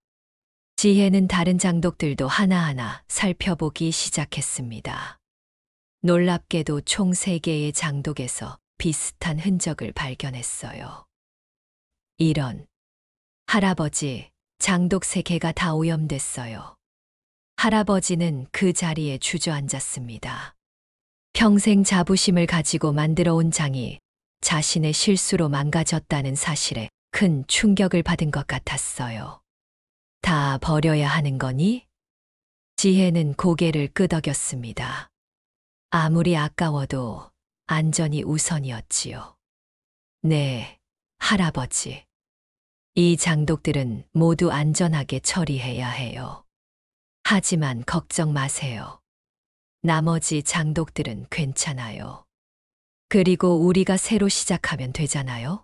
지혜는 다른 장독들도 하나하나 살펴보기 시작했습니다. 놀랍게도 총 3개의 장독에서 비슷한 흔적을 발견했어요. 이런, 할아버지, 장독 3개가 다 오염됐어요. 할아버지는 그 자리에 주저앉았습니다. 평생 자부심을 가지고 만들어 온 장이 자신의 실수로 망가졌다는 사실에 큰 충격을 받은 것 같았어요. 다 버려야 하는 거니? 지혜는 고개를 끄덕였습니다. 아무리 아까워도 안전이 우선이었지요. 네, 할아버지. 이 장독들은 모두 안전하게 처리해야 해요. 하지만 걱정 마세요. 나머지 장독들은 괜찮아요. 그리고 우리가 새로 시작하면 되잖아요?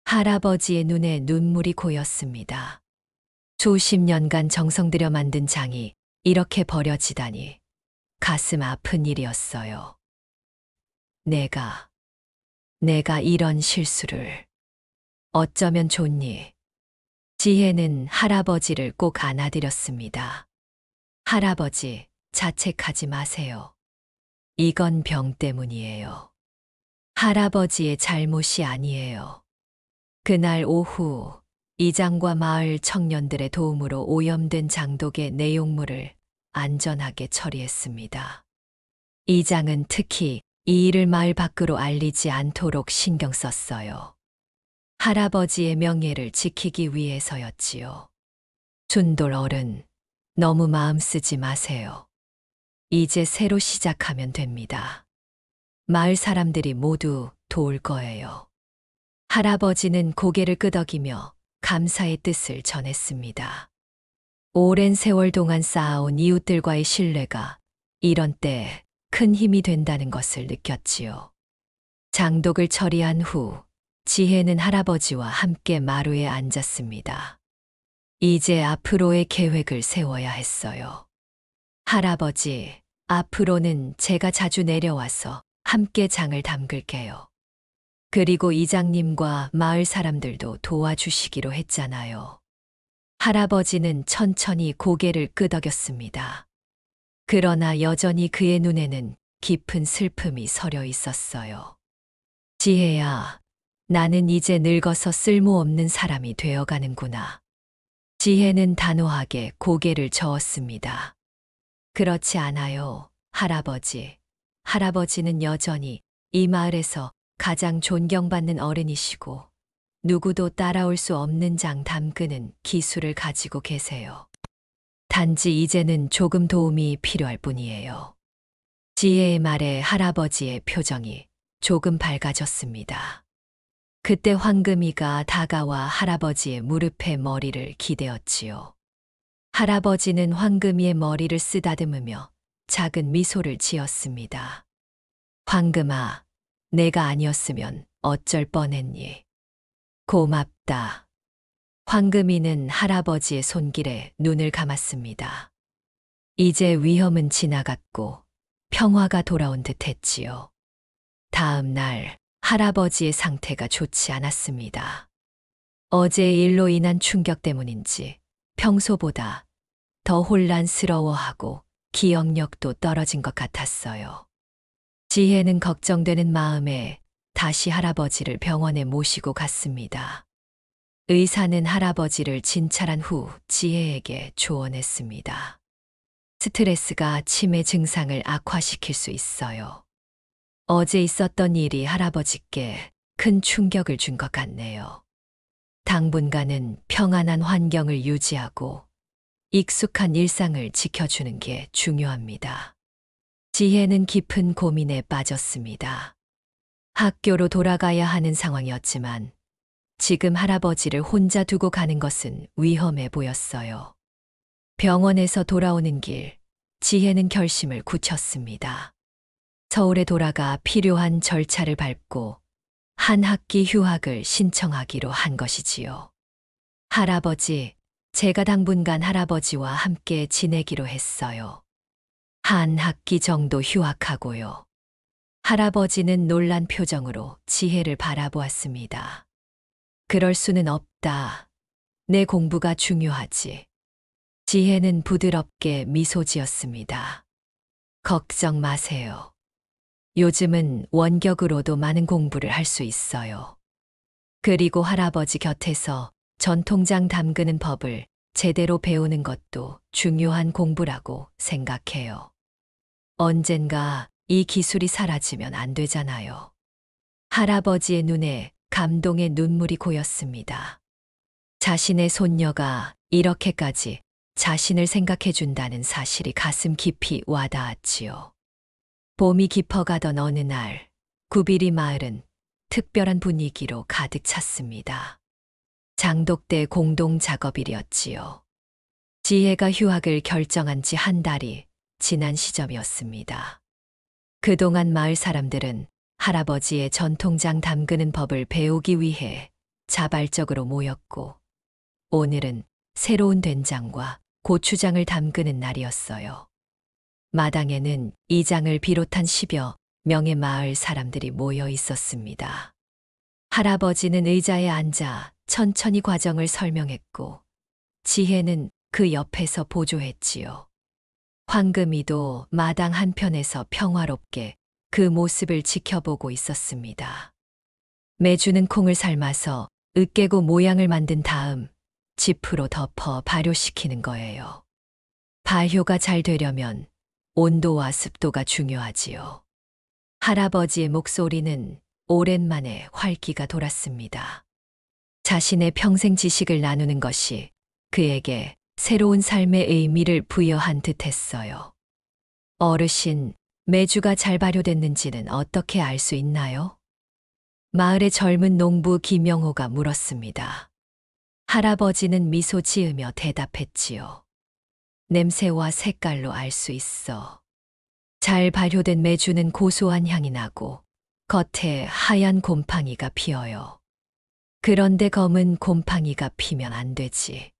할아버지의 눈에 눈물이 고였습니다. 수십 년간 정성 들여 만든 장이 이렇게 버려지다니 가슴 아픈 일이었어요. 내가 이런 실수를 어쩌면 좋니? 지혜는 할아버지를 꼭 안아드렸습니다. 할아버지, 자책하지 마세요. 이건 병 때문이에요. 할아버지의 잘못이 아니에요. 그날 오후 이장과 마을 청년들의 도움으로 오염된 장독의 내용물을 안전하게 처리했습니다. 이장은 특히 이 일을 마을 밖으로 알리지 않도록 신경 썼어요. 할아버지의 명예를 지키기 위해서였지요. 준돌 어른, 너무 마음 쓰지 마세요. 이제 새로 시작하면 됩니다. 마을 사람들이 모두 도울 거예요. 할아버지는 고개를 끄덕이며 감사의 뜻을 전했습니다. 오랜 세월 동안 쌓아온 이웃들과의 신뢰가 이런 때 큰 힘이 된다는 것을 느꼈지요. 장독을 처리한 후 지혜는 할아버지와 함께 마루에 앉았습니다. 이제 앞으로의 계획을 세워야 했어요. 할아버지, 앞으로는 제가 자주 내려와서 함께 장을 담글게요. 그리고 이장님과 마을 사람들도 도와주시기로 했잖아요. 할아버지는 천천히 고개를 끄덕였습니다. 그러나 여전히 그의 눈에는 깊은 슬픔이 서려 있었어요. 지혜야, 나는 이제 늙어서 쓸모없는 사람이 되어가는구나. 지혜는 단호하게 고개를 저었습니다. 그렇지 않아요, 할아버지. 할아버지는 여전히 이 마을에서 가장 존경받는 어른이시고 누구도 따라올 수 없는 장 담그는 기술을 가지고 계세요. 단지 이제는 조금 도움이 필요할 뿐이에요. 지혜의 말에 할아버지의 표정이 조금 밝아졌습니다. 그때 황금이가 다가와 할아버지의 무릎에 머리를 기대었지요. 할아버지는 황금이의 머리를 쓰다듬으며 작은 미소를 지었습니다. 황금아, 내가 아니었으면 어쩔 뻔했니? 고맙다. 황금이는 할아버지의 손길에 눈을 감았습니다. 이제 위험은 지나갔고 평화가 돌아온 듯 했지요. 다음 날 할아버지의 상태가 좋지 않았습니다. 어제의 일로 인한 충격 때문인지 평소보다 더 혼란스러워하고 기억력도 떨어진 것 같았어요. 지혜는 걱정되는 마음에 다시 할아버지를 병원에 모시고 갔습니다. 의사는 할아버지를 진찰한 후 지혜에게 조언했습니다. 스트레스가 치매 증상을 악화시킬 수 있어요. 어제 있었던 일이 할아버지께 큰 충격을 준 것 같네요. 당분간은 평안한 환경을 유지하고 익숙한 일상을 지켜주는 게 중요합니다. 지혜는 깊은 고민에 빠졌습니다. 학교로 돌아가야 하는 상황이었지만 지금 할아버지를 혼자 두고 가는 것은 위험해 보였어요. 병원에서 돌아오는 길, 지혜는 결심을 굳혔습니다. 서울에 돌아가 필요한 절차를 밟고 한 학기 휴학을 신청하기로 한 것이지요. 할아버지, 제가 당분간 할아버지와 함께 지내기로 했어요. 한 학기 정도 휴학하고요. 할아버지는 놀란 표정으로 지혜를 바라보았습니다. 그럴 수는 없다. 내 공부가 중요하지. 지혜는 부드럽게 미소 지었습니다. 걱정 마세요. 요즘은 원격으로도 많은 공부를 할 수 있어요. 그리고 할아버지 곁에서 전통장 담그는 법을 제대로 배우는 것도 중요한 공부라고 생각해요. 언젠가 이 기술이 사라지면 안 되잖아요. 할아버지의 눈에 감동의 눈물이 고였습니다. 자신의 손녀가 이렇게까지 자신을 생각해 준다는 사실이 가슴 깊이 와닿았지요. 봄이 깊어가던 어느 날, 구비리 마을은 특별한 분위기로 가득 찼습니다. 장독대 공동 작업일이었지요. 지혜가 휴학을 결정한 지 한 달이 지난 시점이었습니다. 그동안 마을 사람들은 할아버지의 전통장 담그는 법을 배우기 위해 자발적으로 모였고, 오늘은 새로운 된장과 고추장을 담그는 날이었어요. 마당에는 이장을 비롯한 10여 명의 마을 사람들이 모여 있었습니다. 할아버지는 의자에 앉아 천천히 과정을 설명했고, 지혜는 그 옆에서 보조했지요. 황금이도 마당 한편에서 평화롭게 그 모습을 지켜보고 있었습니다. 매주는 콩을 삶아서 으깨고 모양을 만든 다음 지프로 덮어 발효시키는 거예요. 발효가 잘 되려면 온도와 습도가 중요하지요. 할아버지의 목소리는 오랜만에 활기가 돌았습니다. 자신의 평생 지식을 나누는 것이 그에게 새로운 삶의 의미를 부여한 듯 했어요. 어르신, 메주가 잘 발효됐는지는 어떻게 알 수 있나요? 마을의 젊은 농부 김영호가 물었습니다. 할아버지는 미소 지으며 대답했지요. 냄새와 색깔로 알 수 있어. 잘 발효된 메주는 고소한 향이 나고 겉에 하얀 곰팡이가 피어요. 그런데 검은 곰팡이가 피면 안 되지.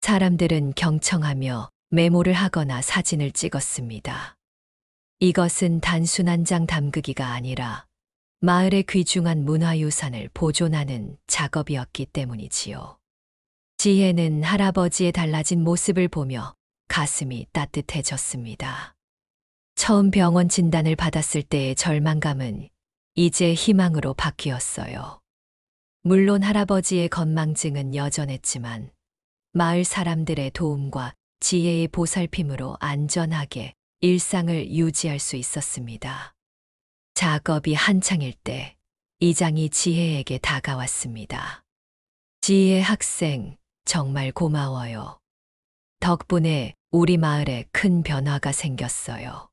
사람들은 경청하며 메모를 하거나 사진을 찍었습니다. 이것은 단순한 장 담그기가 아니라 마을의 귀중한 문화유산을 보존하는 작업이었기 때문이지요. 지혜는 할아버지의 달라진 모습을 보며 가슴이 따뜻해졌습니다. 처음 병원 진단을 받았을 때의 절망감은 이제 희망으로 바뀌었어요. 물론 할아버지의 건망증은 여전했지만 마을 사람들의 도움과 지혜의 보살핌으로 안전하게 일상을 유지할 수 있었습니다. 작업이 한창일 때 이장이 지혜에게 다가왔습니다. 지혜 학생, 정말 고마워요. 덕분에 우리 마을에 큰 변화가 생겼어요.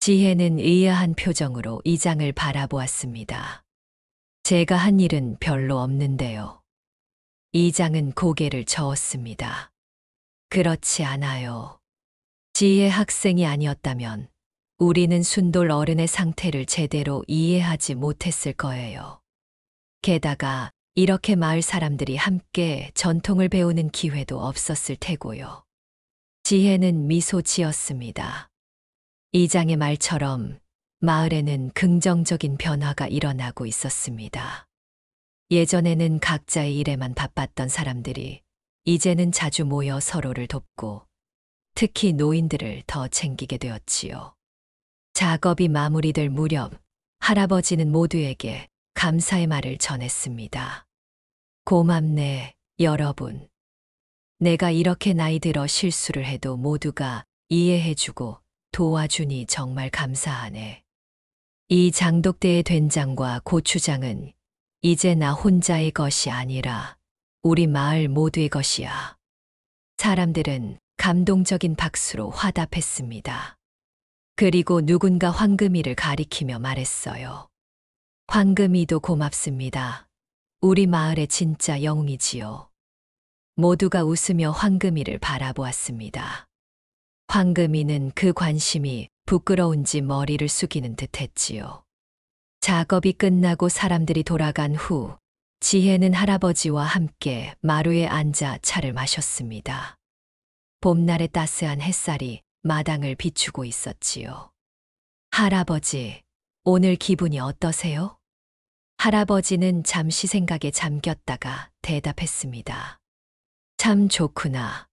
지혜는 의아한 표정으로 이장을 바라보았습니다. 제가 한 일은 별로 없는데요. 이장은 고개를 저었습니다. 그렇지 않아요. 지혜 학생이 아니었다면 우리는 순돌 어른의 상태를 제대로 이해하지 못했을 거예요. 게다가 이렇게 마을 사람들이 함께 전통을 배우는 기회도 없었을 테고요. 지혜는 미소 지었습니다. 이장의 말처럼 마을에는 긍정적인 변화가 일어나고 있었습니다. 예전에는 각자의 일에만 바빴던 사람들이 이제는 자주 모여 서로를 돕고 특히 노인들을 더 챙기게 되었지요. 작업이 마무리될 무렵 할아버지는 모두에게 감사의 말을 전했습니다. 고맙네, 여러분. 내가 이렇게 나이 들어 실수를 해도 모두가 이해해주고 도와주니 정말 감사하네. 이 장독대의 된장과 고추장은 이제 나 혼자의 것이 아니라 우리 마을 모두의 것이야. 사람들은 감동적인 박수로 화답했습니다. 그리고 누군가 황금이를 가리키며 말했어요. 황금이도 고맙습니다. 우리 마을의 진짜 영웅이지요. 모두가 웃으며 황금이를 바라보았습니다. 황금이는 그 관심이 부끄러운지 머리를 숙이는 듯 했지요. 작업이 끝나고 사람들이 돌아간 후 지혜는 할아버지와 함께 마루에 앉아 차를 마셨습니다. 봄날의 따스한 햇살이 마당을 비추고 있었지요. 할아버지, 오늘 기분이 어떠세요? 할아버지는 잠시 생각에 잠겼다가 대답했습니다. 참 좋구나.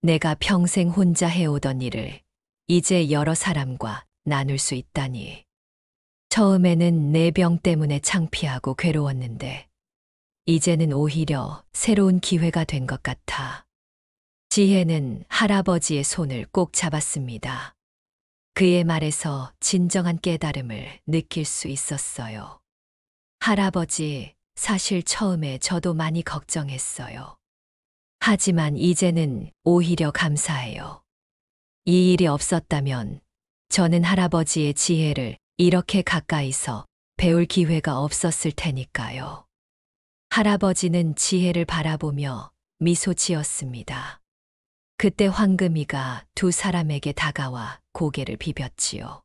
내가 평생 혼자 해오던 일을 이제 여러 사람과 나눌 수 있다니. 처음에는 내 병 때문에 창피하고 괴로웠는데 이제는 오히려 새로운 기회가 된 것 같아. 지혜는 할아버지의 손을 꼭 잡았습니다. 그의 말에서 진정한 깨달음을 느낄 수 있었어요. 할아버지, 사실 처음에 저도 많이 걱정했어요. 하지만 이제는 오히려 감사해요. 이 일이 없었다면 저는 할아버지의 지혜를 이렇게 가까이서 배울 기회가 없었을 테니까요. 할아버지는 지혜를 바라보며 미소 지었습니다. 그때 황금이가 두 사람에게 다가와 고개를 비볐지요.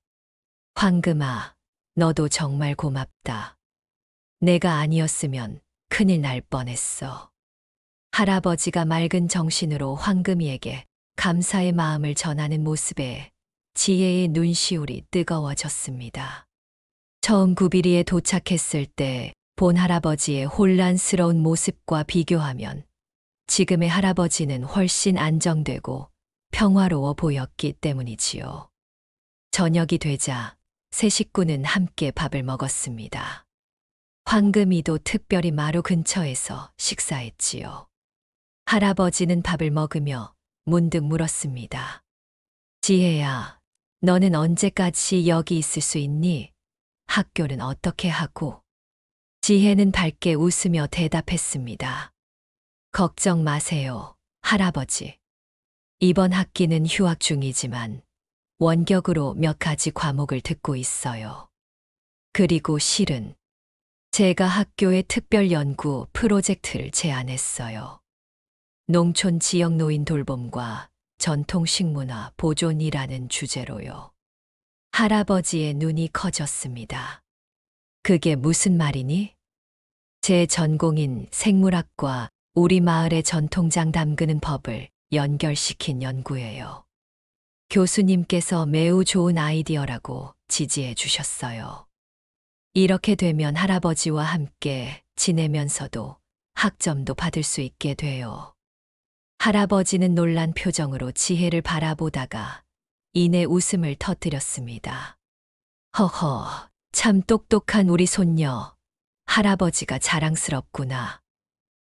황금아, 너도 정말 고맙다. 내가 아니었으면 큰일 날 뻔했어. 할아버지가 맑은 정신으로 황금이에게 감사의 마음을 전하는 모습에 지혜의 눈시울이 뜨거워졌습니다. 처음 구비리에 도착했을 때 본 할아버지의 혼란스러운 모습과 비교하면 지금의 할아버지는 훨씬 안정되고 평화로워 보였기 때문이지요. 저녁이 되자 세 식구는 함께 밥을 먹었습니다. 황금이도 특별히 마루 근처에서 식사했지요. 할아버지는 밥을 먹으며 문득 물었습니다. 지혜야, 너는 언제까지 여기 있을 수 있니? 학교는 어떻게 하고? 지혜는 밝게 웃으며 대답했습니다. 걱정 마세요, 할아버지. 이번 학기는 휴학 중이지만 원격으로 몇 가지 과목을 듣고 있어요. 그리고 실은 제가 학교에 특별 연구 프로젝트를 제안했어요. 농촌 지역 노인 돌봄과 전통 식문화 보존이라는 주제로요. 할아버지의 눈이 커졌습니다. 그게 무슨 말이니? 제 전공인 생물학과 우리 마을의 전통장 담그는 법을 연결시킨 연구예요. 교수님께서 매우 좋은 아이디어라고 지지해 주셨어요. 이렇게 되면 할아버지와 함께 지내면서도 학점도 받을 수 있게 돼요. 할아버지는 놀란 표정으로 지혜를 바라보다가 이내 웃음을 터뜨렸습니다. 허허, 참 똑똑한 우리 손녀. 할아버지가 자랑스럽구나.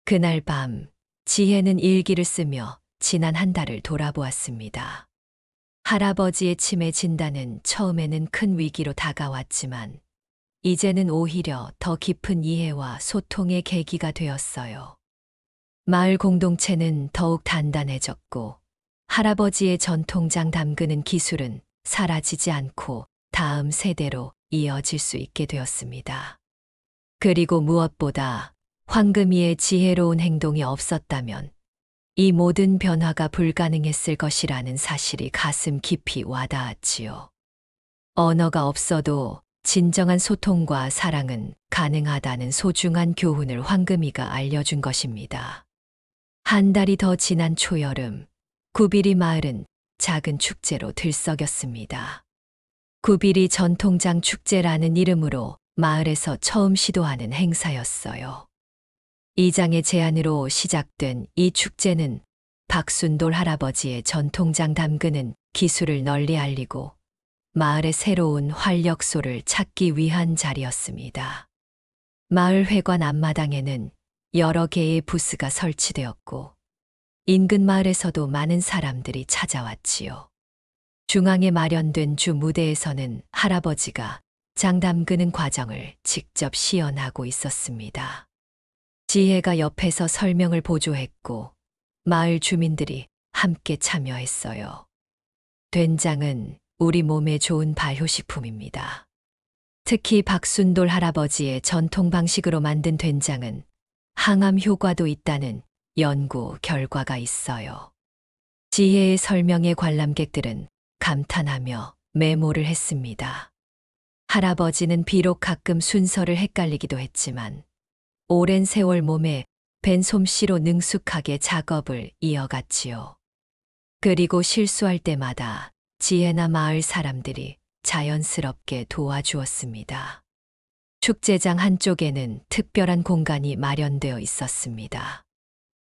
그날 밤 지혜는 일기를 쓰며 지난 한 달을 돌아보았습니다. 할아버지의 치매 진단은 처음에는 큰 위기로 다가왔지만 이제는 오히려 더 깊은 이해와 소통의 계기가 되었어요. 마을 공동체는 더욱 단단해졌고 할아버지의 전통장 담그는 기술은 사라지지 않고 다음 세대로 이어질 수 있게 되었습니다. 그리고 무엇보다 황금이의 지혜로운 행동이 없었다면 이 모든 변화가 불가능했을 것이라는 사실이 가슴 깊이 와닿았지요. 언어가 없어도 진정한 소통과 사랑은 가능하다는 소중한 교훈을 황금이가 알려준 것입니다. 한 달이 더 지난 초여름, 구비리 마을은 작은 축제로 들썩였습니다. 구비리 전통장 축제라는 이름으로 마을에서 처음 시도하는 행사였어요. 이장의 제안으로 시작된 이 축제는 박순돌 할아버지의 전통장 담그는 기술을 널리 알리고 마을의 새로운 활력소를 찾기 위한 자리였습니다. 마을 회관 앞마당에는 여러 개의 부스가 설치되었고 인근 마을에서도 많은 사람들이 찾아왔지요. 중앙에 마련된 주 무대에서는 할아버지가 장 담그는 과정을 직접 시연하고 있었습니다. 지혜가 옆에서 설명을 보조했고 마을 주민들이 함께 참여했어요. 된장은 우리 몸에 좋은 발효식품입니다. 특히 박순돌 할아버지의 전통 방식으로 만든 된장은 항암 효과도 있다는 연구 결과가 있어요. 지혜의 설명에 관람객들은 감탄하며 메모를 했습니다. 할아버지는 비록 가끔 순서를 헷갈리기도 했지만 오랜 세월 몸에 밴 솜씨로 능숙하게 작업을 이어갔지요. 그리고 실수할 때마다 지혜나 마을 사람들이 자연스럽게 도와주었습니다. 축제장 한쪽에는 특별한 공간이 마련되어 있었습니다.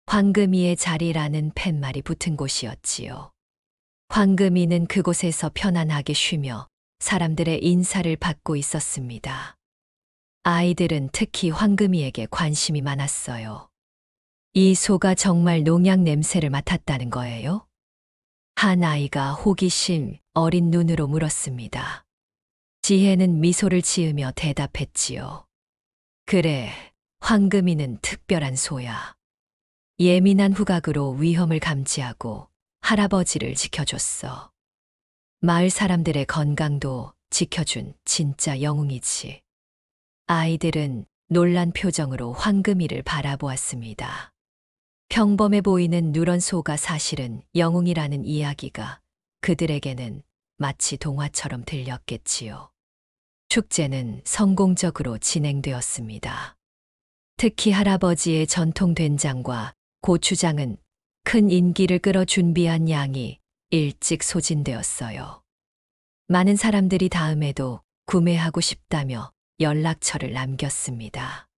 황금이의 자리라는 팻말이 붙은 곳이었지요. 황금이는 그곳에서 편안하게 쉬며 사람들의 인사를 받고 있었습니다. 아이들은 특히 황금이에게 관심이 많았어요. 이 소가 정말 농약 냄새를 맡았다는 거예요? 한 아이가 호기심 어린 눈으로 물었습니다. 지혜는 미소를 지으며 대답했지요. 그래, 황금이는 특별한 소야. 예민한 후각으로 위험을 감지하고 할아버지를 지켜줬어. 마을 사람들의 건강도 지켜준 진짜 영웅이지. 아이들은 놀란 표정으로 황금이를 바라보았습니다. 평범해 보이는 누런 소가 사실은 영웅이라는 이야기가 그들에게는 마치 동화처럼 들렸겠지요. 축제는 성공적으로 진행되었습니다. 특히 할아버지의 전통 된장과 고추장은 큰 인기를 끌어 준비한 양이 일찍 소진되었어요. 많은 사람들이 다음에도 구매하고 싶다며 연락처를 남겼습니다.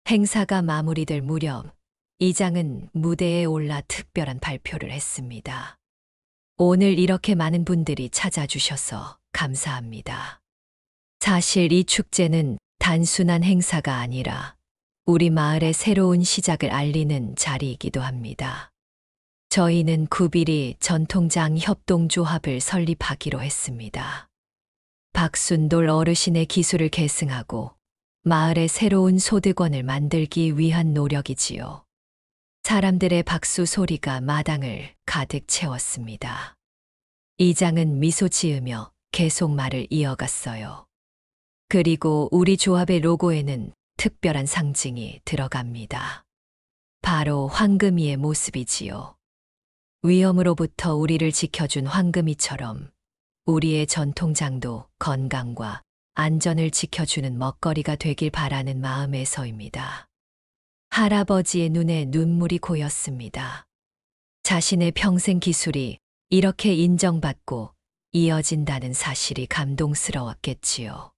행사가 마무리될 무렵 이장은 무대에 올라 특별한 발표를 했습니다. 오늘 이렇게 많은 분들이 찾아주셔서 감사합니다. 사실 이 축제는 단순한 행사가 아니라 우리 마을의 새로운 시작을 알리는 자리이기도 합니다. 저희는 9일이 전통장 협동조합을 설립하기로 했습니다. 박순돌 어르신의 기술을 계승하고 마을의 새로운 소득원을 만들기 위한 노력이지요. 사람들의 박수 소리가 마당을 가득 채웠습니다. 이장은 미소 지으며 계속 말을 이어갔어요. 그리고 우리 조합의 로고에는 특별한 상징이 들어갑니다. 바로 황금이의 모습이지요. 위험으로부터 우리를 지켜준 황금이처럼 우리의 전통장도 건강과 안전을 지켜주는 먹거리가 되길 바라는 마음에서입니다. 할아버지의 눈에 눈물이 고였습니다. 자신의 평생 기술이 이렇게 인정받고 이어진다는 사실이 감동스러웠겠지요.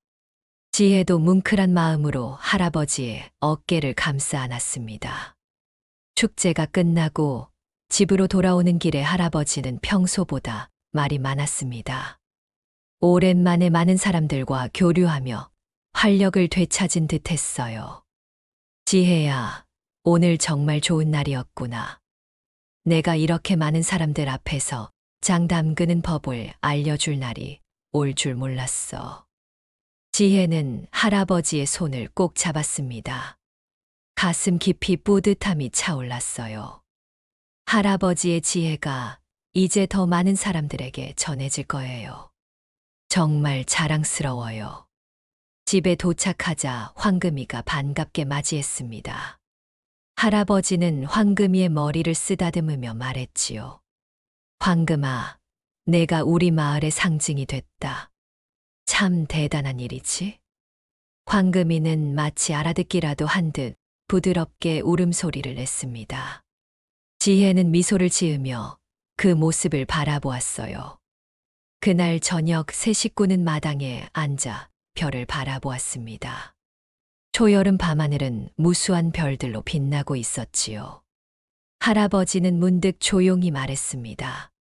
지혜도 뭉클한 마음으로 할아버지의 어깨를 감싸 안았습니다. 축제가 끝나고 집으로 돌아오는 길에 할아버지는 평소보다 말이 많았습니다. 오랜만에 많은 사람들과 교류하며 활력을 되찾은 듯 했어요. 지혜야, 오늘 정말 좋은 날이었구나. 내가 이렇게 많은 사람들 앞에서 장 담그는 법을 알려줄 날이 올 줄 몰랐어. 지혜는 할아버지의 손을 꼭 잡았습니다. 가슴 깊이 뿌듯함이 차올랐어요. 할아버지의 지혜가 이제 더 많은 사람들에게 전해질 거예요. 정말 자랑스러워요. 집에 도착하자 황금이가 반갑게 맞이했습니다. 할아버지는 황금이의 머리를 쓰다듬으며 말했지요. 황금아, 내가 우리 마을의 상징이 됐다. 참 대단한 일이지? 황금이는 마치 알아듣기라도 한 듯 부드럽게 울음소리를 냈습니다. 지혜는 미소를 지으며 그 모습을 바라보았어요. 그날 저녁 세 식구는 마당에 앉아 별을 바라보았습니다. 초여름 밤하늘은 무수한 별들로 빛나고 있었지요. 할아버지는 문득 조용히 말했습니다.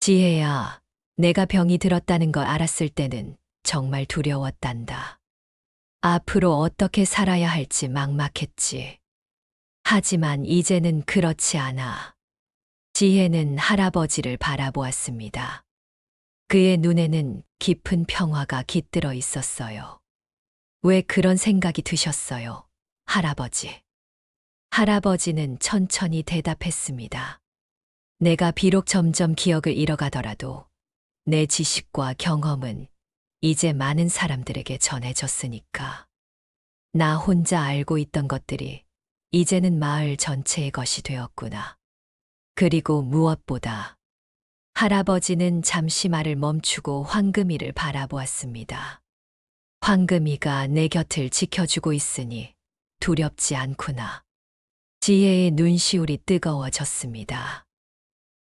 지혜야, 내가 병이 들었다는 걸 알았을 때는 정말 두려웠단다. 앞으로 어떻게 살아야 할지 막막했지. 하지만 이제는 그렇지 않아. 지혜는 할아버지를 바라보았습니다. 그의 눈에는 깊은 평화가 깃들어 있었어요. 왜 그런 생각이 드셨어요, 할아버지? 할아버지는 천천히 대답했습니다. 내가 비록 점점 기억을 잃어가더라도 내 지식과 경험은 이제 많은 사람들에게 전해졌으니까. 나 혼자 알고 있던 것들이 이제는 마을 전체의 것이 되었구나. 그리고 무엇보다 할아버지는 잠시 말을 멈추고 황금이를 바라보았습니다. 황금이가 내 곁을 지켜주고 있으니 두렵지 않구나. 지혜의 눈시울이 뜨거워졌습니다.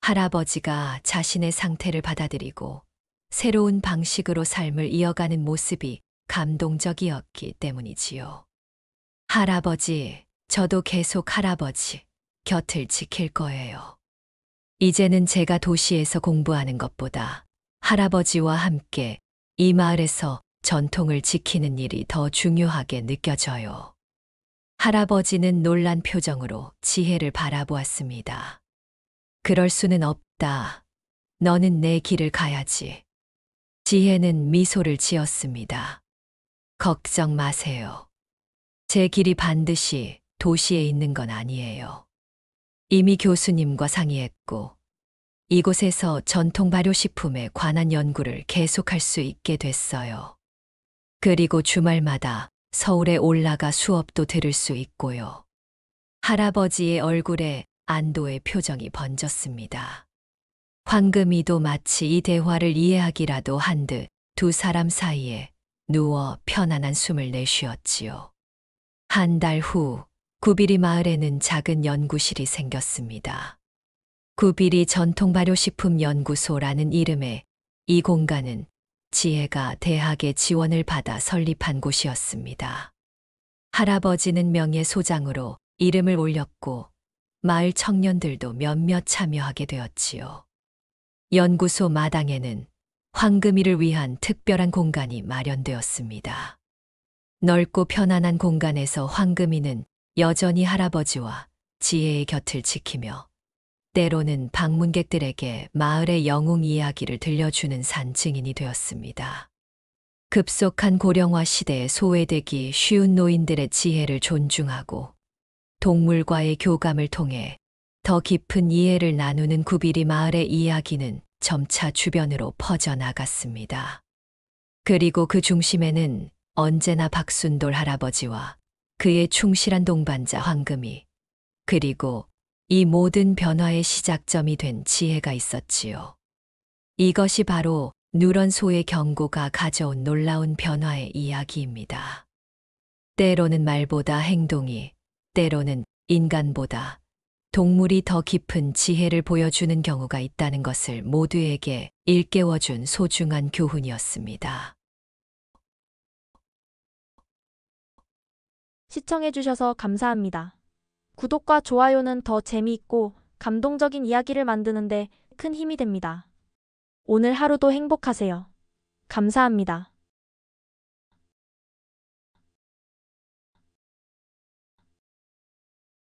할아버지가 자신의 상태를 받아들이고 새로운 방식으로 삶을 이어가는 모습이 감동적이었기 때문이지요. 할아버지, 저도 계속 할아버지 곁을 지킬 거예요. 이제는 제가 도시에서 공부하는 것보다 할아버지와 함께 이 마을에서 전통을 지키는 일이 더 중요하게 느껴져요. 할아버지는 놀란 표정으로 지혜를 바라보았습니다. 그럴 수는 없다. 너는 내 길을 가야지. 지혜는 미소를 지었습니다. 걱정 마세요. 제 길이 반드시 도시에 있는 건 아니에요. 이미 교수님과 상의했고, 이곳에서 전통 발효식품에 관한 연구를 계속할 수 있게 됐어요. 그리고 주말마다 서울에 올라가 수업도 들을 수 있고요. 할아버지의 얼굴에 안도의 표정이 번졌습니다. 황금이도 마치 이 대화를 이해하기라도 한 듯 두 사람 사이에 누워 편안한 숨을 내쉬었지요. 한 달 후, 구비리 마을에는 작은 연구실이 생겼습니다. 구비리 전통발효식품연구소라는 이름의 이 공간은 지혜가 대학의 지원을 받아 설립한 곳이었습니다. 할아버지는 명예소장으로 이름을 올렸고 마을 청년들도 몇몇 참여하게 되었지요. 연구소 마당에는 황금이를 위한 특별한 공간이 마련되었습니다. 넓고 편안한 공간에서 황금이는 여전히 할아버지와 지혜의 곁을 지키며 때로는 방문객들에게 마을의 영웅 이야기를 들려주는 산증인이 되었습니다. 급속한 고령화 시대에 소외되기 쉬운 노인들의 지혜를 존중하고 동물과의 교감을 통해 더 깊은 이해를 나누는 구비리 마을의 이야기는 점차 주변으로 퍼져나갔습니다. 그리고 그 중심에는 언제나 박순돌 할아버지와 그의 충실한 동반자 황금이, 그리고 이 모든 변화의 시작점이 된 지혜가 있었지요. 이것이 바로 누런 소의 경고가 가져온 놀라운 변화의 이야기입니다. 때로는 말보다 행동이, 때로는 인간보다 동물이 더 깊은 지혜를 보여주는 경우가 있다는 것을 모두에게 일깨워준 소중한 교훈이었습니다. 시청해주셔서 감사합니다. 구독과 좋아요는 더 재미있고 감동적인 이야기를 만드는데 큰 힘이 됩니다. 오늘 하루도 행복하세요. 감사합니다.